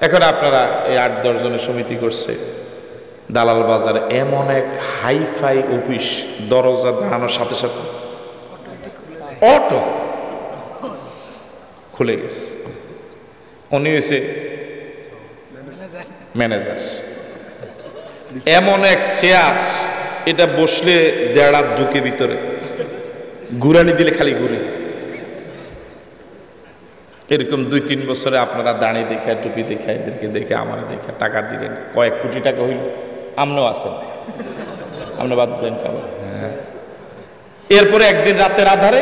এখন আপনারা এই 8-10 জনের সমিতি করছে, দালাল বাজার এমন এক হাইফাই অফিস, দরজা দাঁড়ানোর সাথে সাথে অটো খুলে গেছে। উনি হয়েছে ম্যানেজার। এমন এক চেয়ার, এটা বসলে 1.5 হাত ঢুকে ভিতরে, ঘুরানি দিলে খালি ঘুরে। এরকম 2-3 বছরে আপনারা দাঁড়িয়ে দেখে, টুপি দেখে, এদেরকে দেখে, আমার দেখে টাকা দিলেন, কয়েক কোটি টাকা হইল। আমরাও আছেন, আমরা বাদ দেন কারণ। এরপরে একদিন রাতের আধারে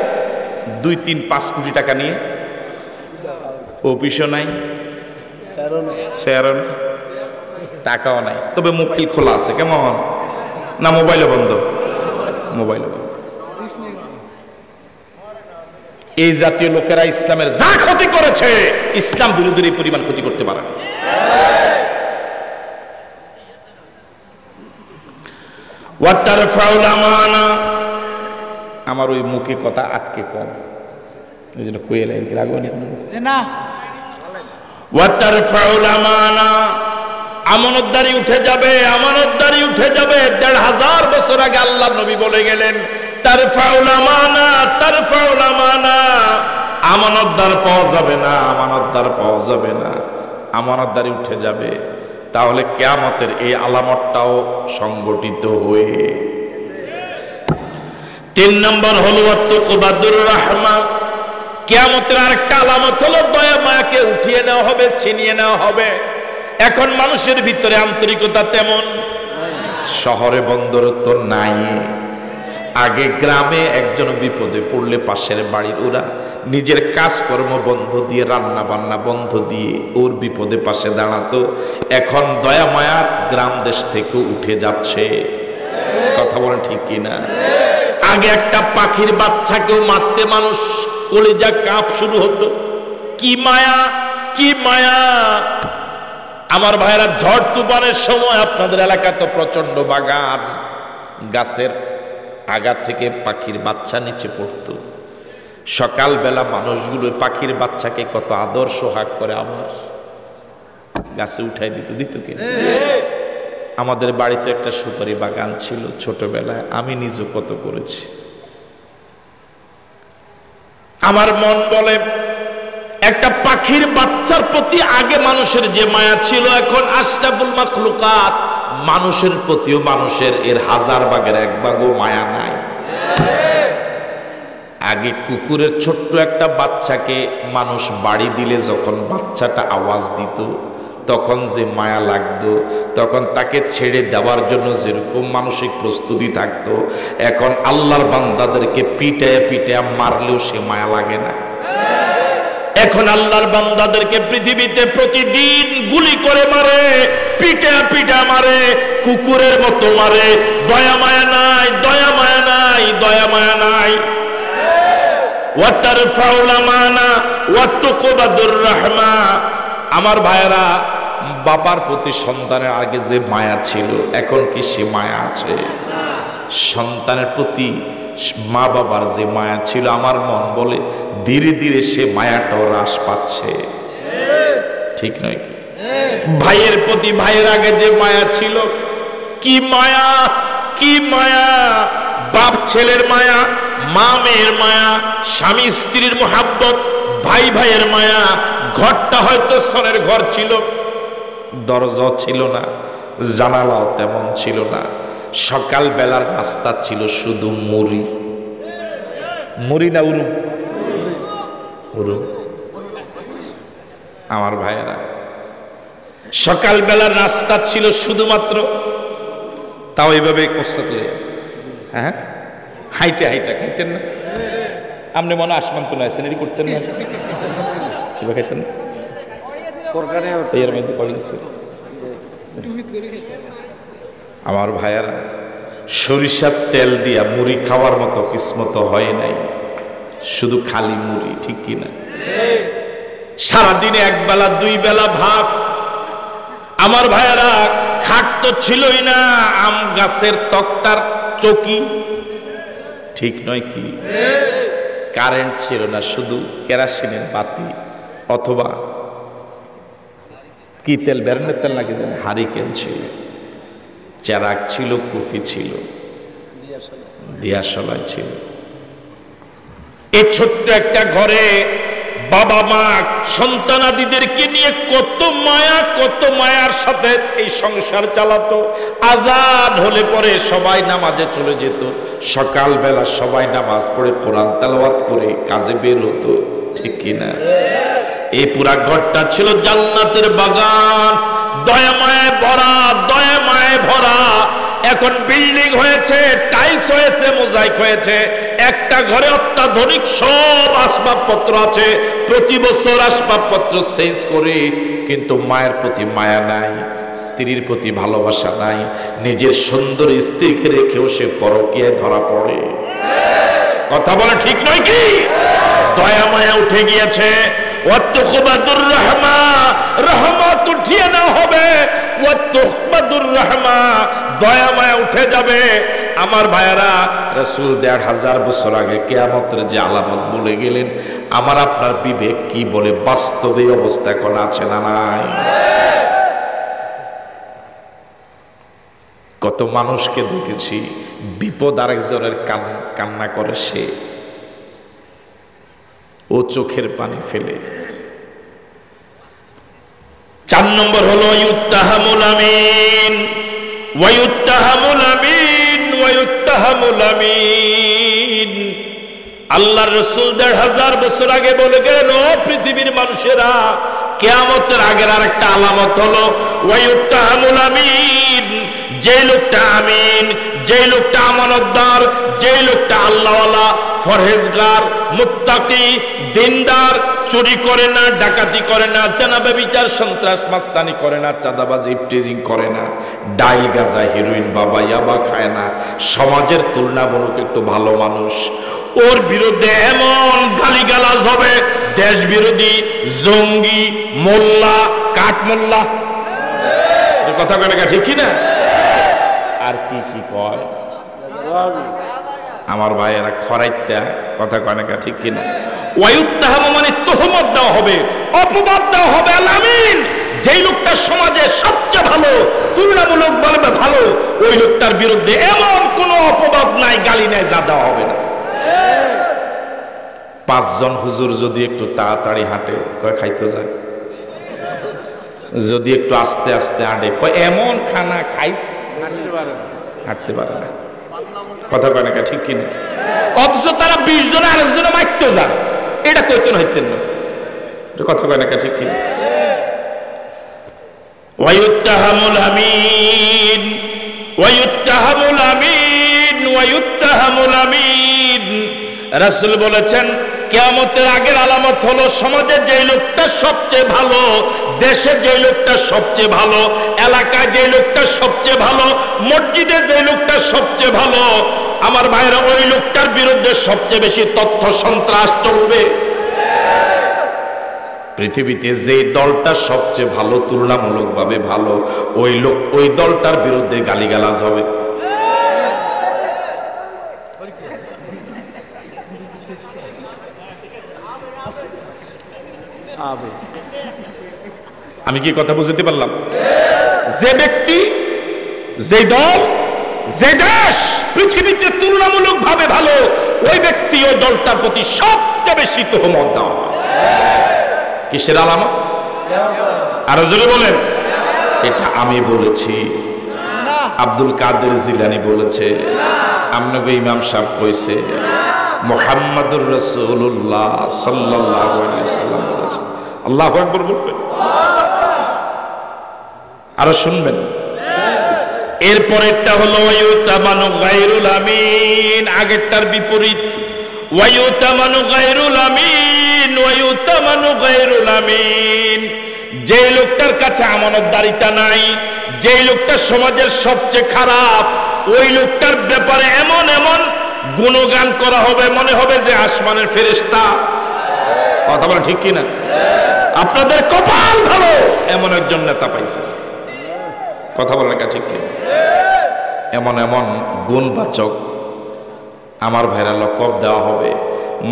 2-3-5 কোটি টাকা নিয়ে অফিসও নাই, শেয়ারও নাই, টাকাও নাই, তবে মোবাইল খোলা আছে। কেমন না? মোবাইলও বন্ধ, মোবাইলও বন্ধ। এই জাতীয় লোকেরা ইসলামের যা ক্ষতি করেছে, ইসলাম বিরোধীর এই পরিমাণ ক্ষতি করতে পারে। ওয়াতারফাউল আমানা, আমার ওই মুখে কথা আটকে কম, এই জন্য কইলে কি রাখবো না। ওয়াতারফাউল আমানা, আমানতদারি উঠে যাবে, আমানতদারি উঠে যাবে। 1500 বছর আগে আল্লাহ নবী বলে গেলেন তারফাউল আমানা, তারফাউল আমানা, আমানতদার পাওয়া যাবে না, আমানতদার পাওয়া যাবে না, আমানতদারি উঠে যাবে। তাহলে কিয়ামতের এই আলামতটাও সংগঠিত হয়ে। 3 নম্বর হলো ওয়াতুকবাদুর রাহমা, কিয়ামতের আরেকটা আলামত হলো দয়া মায়াকে উঠিয়ে নেওয়া হবে, ছিনিয়ে নেওয়া হবে। এখন মানুষের ভিতরে আন্তরিকতা তেমন শহরে বন্দর তো নাই। আগে গ্রামে একজন বিপদে পড়লে পাশের বাড়ির ওরা নিজের কাজকর্ম বন্ধ দিয়ে, রান্না বান্না বন্ধ দিয়ে ওর বিপদে পাশে দাঁড়াতো। এখন দয়া মায়া গ্রাম দেশ থেকে উঠে যাচ্ছে। কথা বলেন ঠিক কিনা? আগে একটা পাখির বাচ্চাকেও মারতে মানুষ কলিজা কাঁপ শুরু হতো। কি মায়া, কি মায়া! আমার ভাইরা, ঝড় তুফানের সময় আপনাদের এলাকায় তো প্রচন্ড বাগান, গাছের আগা থেকে পাখির বাচ্চা নিচে পড়তো। সকালবেলা মানুষগুলো পাখির বাচ্চাকে কত আদর সোহাগ করে আমার গাছে উঠাই দিত কিনা? আমাদের বাড়িতে একটা সুপারি বাগান ছিল ছোটবেলায়, আমি নিজে কত করেছি। আমার মন বলে একটা পাখির বাচ্চার প্রতি আগে মানুষের যে মায়া ছিল, এখন আশরাফুল মাখলুকাত মানুষের প্রতিও মানুষের এর 1000 ভাগের 1 ভাগও মায়া নাই। আগে কুকুরের ছোট্ট একটা বাচ্চাকে মানুষ বাড়ি দিলে যখন বাচ্চাটা আওয়াজ দিত তখন যে মায়া লাগতো, তখন তাকে ছেড়ে দেওয়ার জন্য যেরকম মানসিক প্রস্তুতি থাকতো, এখন আল্লাহর বান্দাদেরকে পিটায় পিটায় মারলেও সে মায়া লাগে না। এখন আল্লাহর বান্দাদেরকে পৃথিবীতে প্রতিদিন গুলি করে মারে, পিটা পিটা মারে, কুকুরের মতো মারে। দয়া মায়া নাই, দয়া মায়া নাই, দয়া মায়া নাই। ওয়াতারফাউল আমানা ওয়াতুকবাদুর রাহমা। আমার ভাইয়েরা, বাবার প্রতি সন্তানের আগে যে মায়া ছিল এখন কি সে মায়া আছে? সন্তানের প্রতি মা বাবার যে মায়া ছিল, আমার মন বলে ধীরে ধীরে সে মায়াটাও হ্রাস পাচ্ছে, ঠিক নয় কি? ভাইয়ের প্রতি ভাইয়ের আগে যে মায়া ছিল, কি মায়া, কি মায়া! বাপ ছেলের মায়া, মা মেয়ের মায়া, স্বামী স্ত্রীর মোহাব্বত, ভাই ভাইয়ের মায়া। ঘরটা হয়তো সনের ঘর ছিল, দরজাও ছিল না, জানালাও তেমন ছিল না। সকাল বেলার নাস্তা ছিল শুধু মুড়ি। মুড়ি না উরুম? উরুম। আমার ভাইয়েরা, সকাল বেলার নাস্তা ছিল শুধুমাত্র, তাও এইভাবে কোসাতে, হ্যাঁ, হাইটে হাইটা খাইতেন না? আপনি মনে আসমান তো নাইছেন, এটি করতেন না? এবার খাইতেন না? আমার ভাইয়ারা, সরিষার তেল দিয়া মুড়ি খাওয়ার মতো কিসমত হয় নাই, শুধু খালি মুড়ি, ঠিক কিনা? সারাদিনে এক বেলা দুই বেলা ভাত। আমার ভাইয়ারা, খাট তো ছিলই না, আম গাছের তক্তার চকি, ঠিক নয় কি? কারেন্ট ছিল না, শুধু কেরাসিনের বাতি অথবা কি তেল, বেরেনের তেল নাকি জানেন, হারিকেন ছিল, চেরাক ছিল, কুফি ছিল, দিয়াশলাই ছিল। এই ছোট্ট একটা ঘরে বাবা মা সন্তানাদিদেরকে নিয়ে কত মায়া, কত মায়ার সাথে এই সংসার চালাতো। আজান হলে পরে সবাই নামাজে চলে যেত, সকালবেলা সবাই নামাজ পড়ে কোরআন তেলাওয়াত করে কাজে বের হতো, ঠিক কিনা? এই পুরা ঘরটা ছিল জান্নাতের বাগান, দয়া মায়ায় ভরা, দয়া মায়ায় ভরা। এখন বিল্ডিং হয়েছে, টাইলস হয়েছে, মোজাইক হয়েছে, একটা ঘরে অত্যাধুনিক সব আসবাবপত্র আছে, প্রতি বছর আসবাবপত্র চেঞ্জ করে, কিন্তু মায়ের প্রতি মায়া নাই, স্ত্রীর প্রতি ভালোবাসা নাই। নিজের সুন্দর স্ত্রীকে রেখেও সে পরকীয়ায় ধরা পড়ে। কথা বলে ঠিক নয় কি? দয়া মায়া উঠে গিয়েছে। ওয়াত্তুখবাদুর রাহমা, রহমত উঠিয়ে না হবে, ওয়াত্তুখবাদুর রাহমা, দয়া মায়া উঠে যাবে। আমার ভাইয়েরা, রাসূল ১৫০০ বছর আগে কিয়ামতের যে আলামত বলে গেলেন, আমার আপনার বিবেক কি বলে? বাস্তবে অবস্থা এখন আছে না নাই? কত মানুষকে দেখেছি, বিপদ আরেকজনের কান্না করে, সে ও চোখের পানি ফেলে। ৪ নম্বর হলো ইউত্তাহামুল আমিন, ওয়ায়ুত্তাহামুল আমিন, ওয়ায়ুত্তাহামুল আমিন। আল্লাহর রাসূল ১৫০০ বছর আগে বলে গেলেন, ও পৃথিবীর মানুষেরা, কিয়ামতের আগের আরেকটা আলামত হলো ওয়ায়ুত্তাহামুল আমিন। যে লোকটা আমিন, যে লোকটা আমানতদার, যে লোকটা আল্লাহওয়ালা, ফরহেজগার, মুত্তাকি, দিনদার, চুরি করে না, ডাকাতি করে না, জেনা ব্যভিচার সন্ত্রাস মাস্তানি করে না, চাঁদাবাজি ইফটিজিং করে না, ডাইল গাঁজা হিরোইন বাবা ইয়াবা খায় না, সমাজের তুলনামূলক একটু ভালো মানুষ, ওর বিরুদ্ধে এমন গালিগালাজ হবে, দেশ বিরোধী, জঙ্গি, মোল্লা, কাঠমোল্লা, কথা কয় না, ঠিক কিনা? আর কি কি কয় আমার ভাইয়েরা, খরাইত্যা, কথা কয় না, ঠিক কিনা? ওয়ায়ুত্তাহাম মানে তোহমত দেওয়া হবে, অপবাদ দেওয়া হবে। আমিন, যেই লোকটা সমাজে সবচেয়ে ভালো, তুলনামূলক বলবে ভালো, ওই লোকটার বিরুদ্ধে এমন কোনো অপবাদ নাই, গালি নাই, যা দেওয়া হবে না। ৫ জন হুজুর যদি একটু তাড়াতাড়ি হাঁটে, কয় খাইতে যায়, যদি একটু আস্তে আস্তে হাঁটে, কয় এমন খানা খাইছে, হাঁটতে পারে না, কথা কয় না, ঠিক কিনা? অথচ তারা ২০ জন আরেকজনে মারতে যান, এটা কইতেন হইতেন না, কথা কয় না, ঠিক কিনা? ওয়ায়ুত্তাহামুল আমিন, ওয়ায়ুত্তাহামুল আমিন, ওয়ায়ুত্তাহামুল আমিন। রাসূল বলেছেন, কিয়ামতের আগের আলামত হলো সমাজে যে লোকটা সবচেয়ে ভালো, দেশে যে লোকটা সবচেয়ে ভালো, এলাকায় যে লোকটা সবচেয়ে ভালো, মসজিদে যে লোকটা সবচেয়ে ভালো, আমার ভাইরা, ওই লোকটার বিরুদ্ধে সবচেয়ে বেশি তথ্য সন্ত্রাস চলবে। পৃথিবীতে যে দলটা সবচেয়ে ভালো, তুলনামূলকভাবে ভালো, ওই দলটার বিরুদ্ধে গালিগালাজ হবে। হবে। আমি কি কথা বুঝতে পারলাম? যে ব্যক্তি, যে দল, যে দেশ পৃথিবীতে তুলনামূলকভাবে ভালো, ওই ব্যক্তি ওই দলটার প্রতি সবচেয়ে বেশি তোহমত দেওয়া। কিসের আলামত? আরো জোরে বলেন। এটা আমি বলেছি, আব্দুল কাদের জিলানী বলেছে, আপনাকে ইমাম সাহেব কইছে, মুহাম্মাদুর রাসূলুল্লাহ সাল্লাল্লাহু আলাইহি ওয়াসাল্লাম বলেছে। আল্লাহু আকবার বলবেন, আরো শুনবেন। এরপরেরটা হলো ওয়ায়ুতামানু গায়রুল আমিন, আগেরটার বিপরীত। ওয়ায়ুতামানু গায়রুল আমিন, ওয়ায়ুতামানু গায়রুল আমিন, যে লোকটার কাছে আমানতদারিতা নাই, যে লোকটা সমাজের সবচেয়ে খারাপ, ওই লোকটার ব্যাপারে এমন এমন গুণগান করা হবে, মনে হবে যে আসমানের ফেরেশতা। কথা বলে ঠিক কিনা? আপনাদের কপাল ভালো, এমন একজন নেতা পাইছে। কথা বলে ঠিক কিনা? এমন এমন গুণবাচক আমার ভাইরা লকব দেওয়া হবে,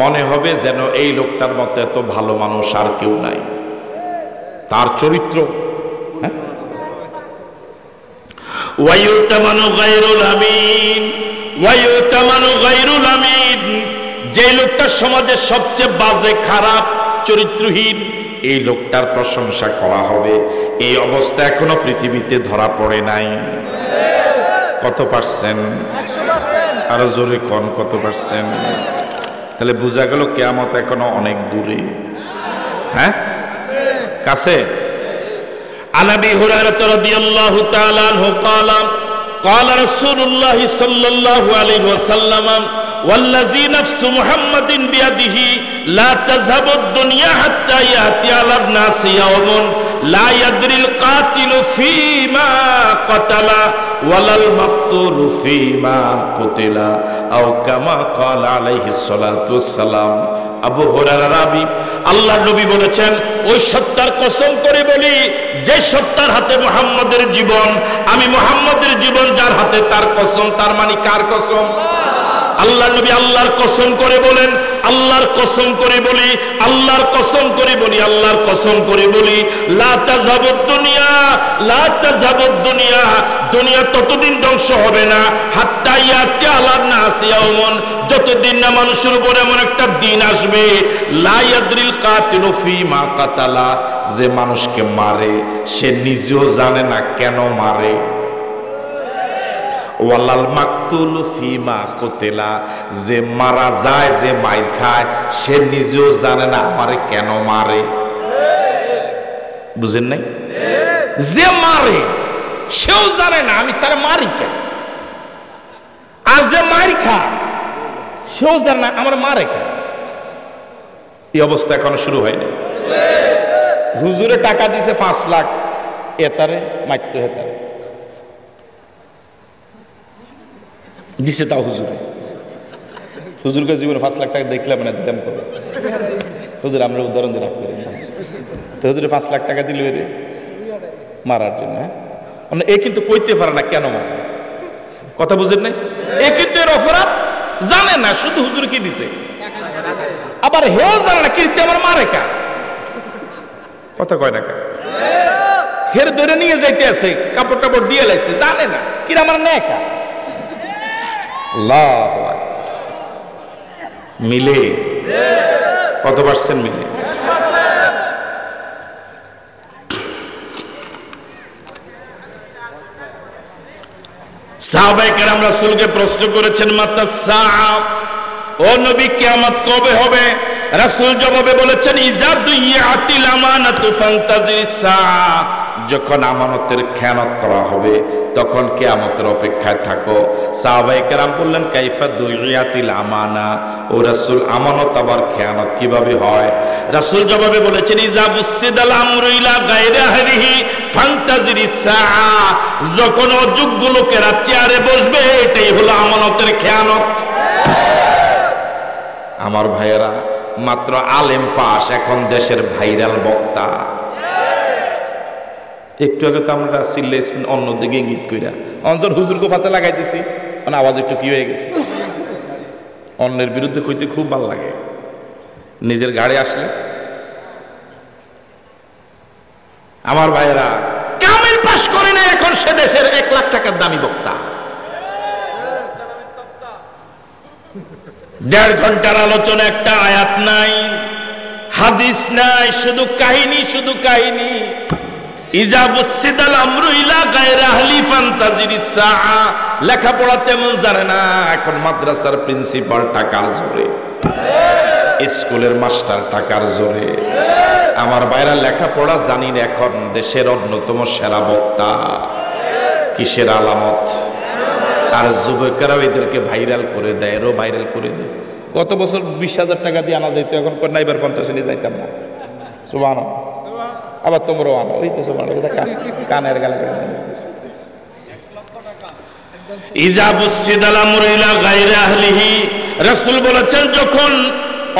মনে হবে যেন এই লোকটার মতো এত ভালো মানুষ আর কেউ নাই। তার চরিত্র, ওয়ায়ুতামানু গায়রুল আমিন, ওয়ায়ুতামানু গায়রুল আমিন, যে লোকটা সমাজের সবচেয়ে বাজে, খারাপ, চরিত্রহীন, এই লোকটার প্রশংসা করা হবে। এই অবস্থা এখনো পৃথিবীতে ধরা পড়ে নাই। কত পার্সেন্ট? আরো জোরে কোন কত পার্সেন্ট? তাহলে বোঝা গেল কিয়ামত এখনো অনেক দূরে। হ্যাঁ, কাছে। عن ابي هريره رضي الله تعالى عنه قال قال رسول الله صلى الله عليه وسلم والذي نفس محمد بيده لا تذهب الدنيا حتى ياتي على الناس يوم لا يدري القاتل فيما قتل ولا المقتول فيما قتل او كما قال عليه الصلاه والسلام। আবু হুরায়রা রাবী, আল্লাহর নবী বলেছেন, ওই সত্তার কসম করে বলি, যে সত্তার হাতে মুহাম্মদের জীবন, আমি মুহাম্মদের জীবন যার হাতে, তার কসম। তার মানে কার কসম? আল্লাহর নবী আল্লাহর কসম করে বলেন, আল্লাহর কসম করে বলি, আল্লাহর কসম করে বলি, আল্লাহর কসম করে বলি, লা তাযাবুদ দুনিয়া, লা তাযাবুদ দুনিয়া, দুনিয়া ততদিন ধ্বংস হবে না, হাত্তা ইয়াতি আলান নাস ইয়াউমুন, যতদিন না মানুষের উপর এমন একটা দিন আসবে, লা ইয়াদরিল কাতিলু ফিমা কাতালা, যে মানুষকে মারে সে নিজেও জানে না কেন মারে, ওয়ালাল মাকতুলু ফিমা কুতিলা, যে মারা যায়, যে মাইর খায়, সে নিজেও জানে না আমারে কেন মারে। বুঝেন নাই? যে মারে সেও জানে না আমি তার মারি কেন, আর যে মার খায় সেও জানে না আমার মারে কেন। এই অবস্থা এখনো শুরু হয়নি। হুজুরে টাকা দিছে 5 লাখ, এতারে মারতে হেতারে দিছে, তাও হুজুরে। হুজুরকে জীবনে 5 লাখ টাকা দেখলাম না, দিতাম করে হুজুর, আমরা উদাহরণ দিয়ে রাখ করি তো, হুজুরে 5 লাখ টাকা দিল রে মারার জন্য। হ্যাঁ, এ কিন্তু কইতে পারে না কেন মারে। কথা বুঝেন নাই? এ কিন্তু এর অপরাধ জানে না, শুধু হুজুর কি দিছে, আবার হেও জানে না কীর্তি আমার মারে কা। কথা কয় না কা, হের ধরে নিয়ে যাইতে আছে, কাপড় টাপড় দিয়ে লাগছে, জানে না কি আমার নেয় কা। মিলে কত পার্সেন্ট মিলে? সাহাবায়ে কেরাম রাসূলকে প্রশ্ন করেছেন, মাতা সাআ, ও নবী কিয়ামত কবে হবে? রাসূল জবাবে বলেছেন, ইযা দুইয়াতিল আমানাতু ফান্তাজিরিস সাআ, যখন আমানতের খেয়ানত করা হবে তখন কিয়ামতের অপেক্ষায় থাকো। সাহাবায়ে কেরাম বললেন, কাইফা দুইয়াতিল আমানা, ও রাসূল আমানত আবার খেয়ানত কিভাবে হয়? রাসূল জবাবে বলেছেন, ইযা বুসিদাল আমরু ইলা গায়রি আহলিহি ফান্তাজিরিস সাআ, যখন অযোগ্য লোকেরা চেয়ারে বসবে এটাই হলো আমানতের খেয়ানত। আমার ভাইয়েরা, মাত্র আলেম পাস, এখন দেশের ভাইরাল বক্তা। একটু আগে তো আমরা চিল্লাইছি অন্যদিকে ইঙ্গিত কইরা, অঞ্জন হুজুরকে ফাঁসে লাগাই দিছি, মানে আওয়াজ একটু কি হয়ে গেছে। অন্যের বিরুদ্ধে কইতে খুব ভালো লাগে, নিজের গাড়ি আসলে আমার ভাইরা কামিল পাশ করে না, এখন সে দেশের 1 লাখ টাকার দামি বক্তা। 1.5 ঘন্টার আলোচনা, একটা আয়াত নাই, হাদিস নাই, শুধু কাহিনী, শুধু কাহিনী। ইজা বুসিদাল আমরু ইলা গায়রি আহলি ফান্তাজিরিস সাআ। লেখাপড়া তেমন জানে না, এখন মাদ্রাসার প্রিন্সিপাল টাকার জোরে, স্কুলের মাস্টার টাকার জোরে। আমার ভাইরা লেখাপড়া জানি না, এখন দেশের অন্যতম সেরা বক্তা। কিসের আলামত? আর যুবকেরাও এদেরকে ভাইরাল করে দেয়, এরও ভাইরাল করে দেয়। গত বছর 20,000 টাকা দিয়ে আনা যাইতো, এখন না এবার 50 নিয়ে যাইতাম না। সুবহানাল্লাহ। আবার তোমরাও আনো, ওই তো সুবহানাল্লাহ, কানের গালে করে দেয়। ইজা বুসিদাল আমরু ইলা গায়রি আহলিহি, রাসূল বলেছেন যখন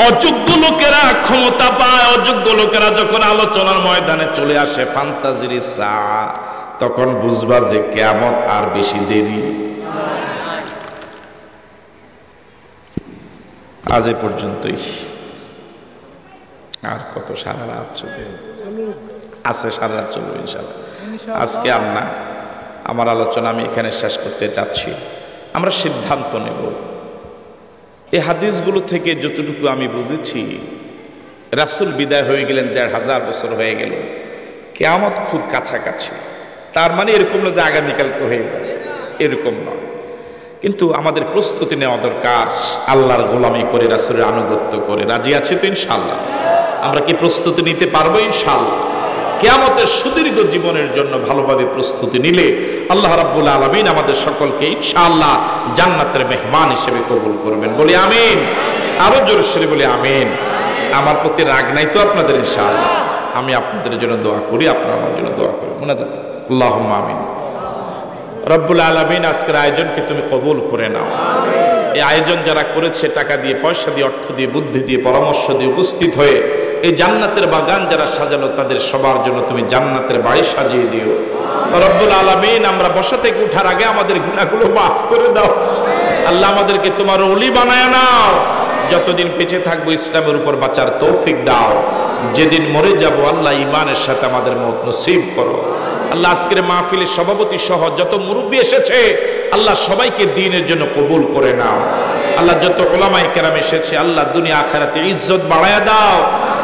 অযোগ্য লোকেরা ক্ষমতা পায়, অযোগ্য লোকেরা যখন আলোচনার ময়দানে চলে আসে, ফান্তাজিরিস সাআ, তখন বুঝবা যে কিয়ামত আর বেশি দেরি। আজ এ পর্যন্তই, আর কত সারা রাত চলবে, আছে সারা রাত চলবে ইনশাআল্লাহ। আজকে আর না, আমার আলোচনা আমি এখানে শেষ করতে চাচ্ছি। আমরা সিদ্ধান্ত নেব, এই হাদিসগুলো থেকে যতটুকু আমি বুঝেছি, রাসূল বিদায় হয়ে গেলেন, 1,500 বছর হয়ে গেল, কিয়ামত খুব কাছাকাছি। তার মানে এরকম না যে আগামীকালকে হয়ে যাবে, এরকম নয়। কিন্তু আমাদের প্রস্তুতি নেওয়া দরকার, আল্লাহর গোলামি করে, রাসূলের আনুগত্য করে। রাজি আছে তো ইনশাআল্লাহ? আমরা কি প্রস্তুতি নিতে পারবো ইনশাআল্লাহ? কিয়ামতের সুদীর্ঘ জীবনের জন্য ভালোভাবে প্রস্তুতি নিলে আল্লাহ রাব্বুল আলামিন আমাদের সকলকে ইনশাআল্লাহ জান্নাতের মেহমান হিসেবে কবুল করবেন। বলি আমিন। আরো জোরে সরে বলি আমিন। আমার প্রতি রাগ নাই তো আপনাদের ইনশাআল্লাহ? আমি আপনাদের জন্য দোয়া করি, আপনারা আমার জন্য দোয়া করি। মুনাজাত, আল্লাহুম্মা আমিন। রব্বুল আলামিন, আজকের আয়োজনকে তুমি কবুল করে নাও। এই আয়োজন যারা করেছে, টাকা দিয়ে, পয়সা দিয়ে, অর্থ দিয়ে, বুদ্ধি দিয়ে, পরামর্শ দিয়ে উপস্থিত হয়ে এই জান্নাতের বাগান যারা সাজালো, তাদের সবার জন্য তুমি জান্নাতের বাড়ি সাজিয়ে দিও রব্বুল আলামিন। আমরা বসা থেকে উঠার আগে আমাদের গুনাহগুলো মাফ করে দাও আল্লাহ। আমাদেরকে তোমার ওলি বানায় নাও। যতদিন বেঁচে থাকবো ইসলামের উপর বাঁচার তৌফিক দাও। যেদিন মরে যাব আল্লাহ, ঈমানের সাথে আমাদের মওত নসিব করো আল্লাহ। আজকের মাহফিলের সভাপতি সহ যত মুরব্বী এসেছে আল্লাহ, সবাইকে দ্বীনের জন্য কবুল করে নাও আল্লাহ। যত উলামায়ে কেরাম এসেছে আল্লাহ, দুনিয়া আখিরাতে ইজ্জত বাড়ায়া দাও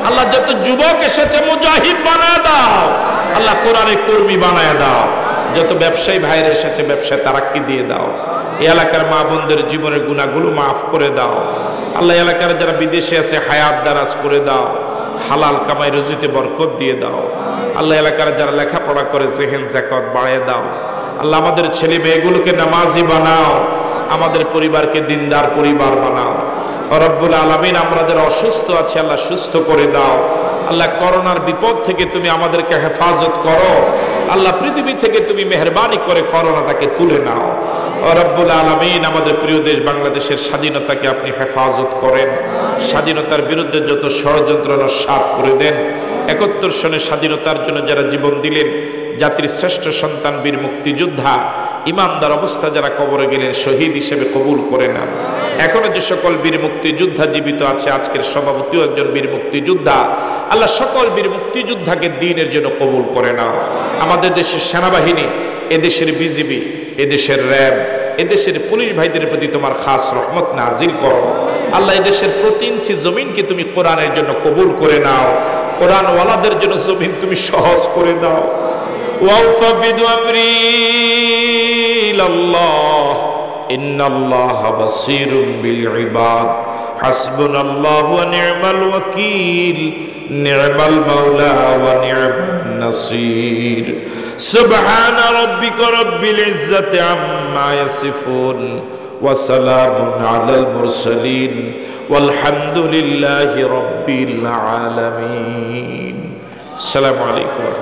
আল্লাহ। যত যুবক এসেছে মুজাহিদ বানায়া দাও আল্লাহ, কোরআনের কর্মী বানায়া দাও। যত ব্যবসায়ী ভাইরা এসেছে ব্যবসায় তারাক্কি দিয়ে দাও। এই এলাকার মা বোনদের জীবনের গুনাহগুলো মাফ করে দাও আল্লাহ। এলাকার যারা বিদেশে আছে হায়াত দারাজ করে দাও, হালাল কামাই রুজিতে বরকত দিয়ে দাও আল্লাহ। এলাকার যারা লেখাপড়া করে জেহেন যাকাত বাড়িয়ে দাও আল্লাহ। আমাদের ছেলে মেয়েগুলোকে নামাজি বানাও, আমাদের পরিবারকে দিনদার পরিবার বানাও রব্বুল আলামিন। আমরা যারা অসুস্থ আছি আল্লাহ, সুস্থ করে দাও আল্লাহ। করোনার বিপদ থেকে তুমি আমাদেরকে হেফাজত করো আল্লাহ। পৃথিবী থেকে তুমি মেহেরবানি করে করোনাটাকে তুলে নাও রব্বুল আলামিন। আমাদের প্রিয় দেশ বাংলাদেশের স্বাধীনতাকে আপনি হেফাজত করেন। স্বাধীনতার বিরুদ্ধে যত ষড়যন্ত্র নস্যাৎ করে দেন। 71 সনে স্বাধীনতার জন্য যারা জীবন দিলেন, জাতির শ্রেষ্ঠ সন্তান বীর মুক্তিযোদ্ধা, ইমানদার অবস্থা যারা কবরে গেলেন, শহীদ হিসেবে কবুল করে নেন। এখনো যে সকল বীর মুক্তিযোদ্ধা জীবিত আছে, আজকের সভাপতিও একজন বীর মুক্তিযোদ্ধা আল্লাহ, সকল বীর মুক্তিযোদ্ধাকে দ্বীনের জন্য কবুল করে নাও। আমাদের দেশের সেনাবাহিনী, এদেশের বিজিবি, এদেশের র্যাব, এদেশের পুলিশ ভাইদের প্রতি তোমার খাস রহমত নাজিল করো আল্লাহ। এদেশের প্রতি ইঞ্চি জমিনকে তুমি কোরআনের জন্য কবুল করে নাও। কোরআন ওয়ালাদের জন্য জমিন তুমি সহজ করে দাও। ওয়াফিদু আমরি ইলাল্লাহ ইন্নাল্লাহা বাসীরুম বিল ইবাদ হাসবুনাল্লাহু ওয়া নি'মাল ওয়াকিল নি'মাল মাওলা ওয়া নি'মান নাসীর। সুবহানা রাব্বিকা রাব্বিল ইজ্জাতি আম্মা ইয়াসিফুন ওয়া সালামুন আলাল মুরসালিন ওয়ালহামদুলিল্লাহি রাব্বিল আলামিন। আসসালামু আলাইকুম।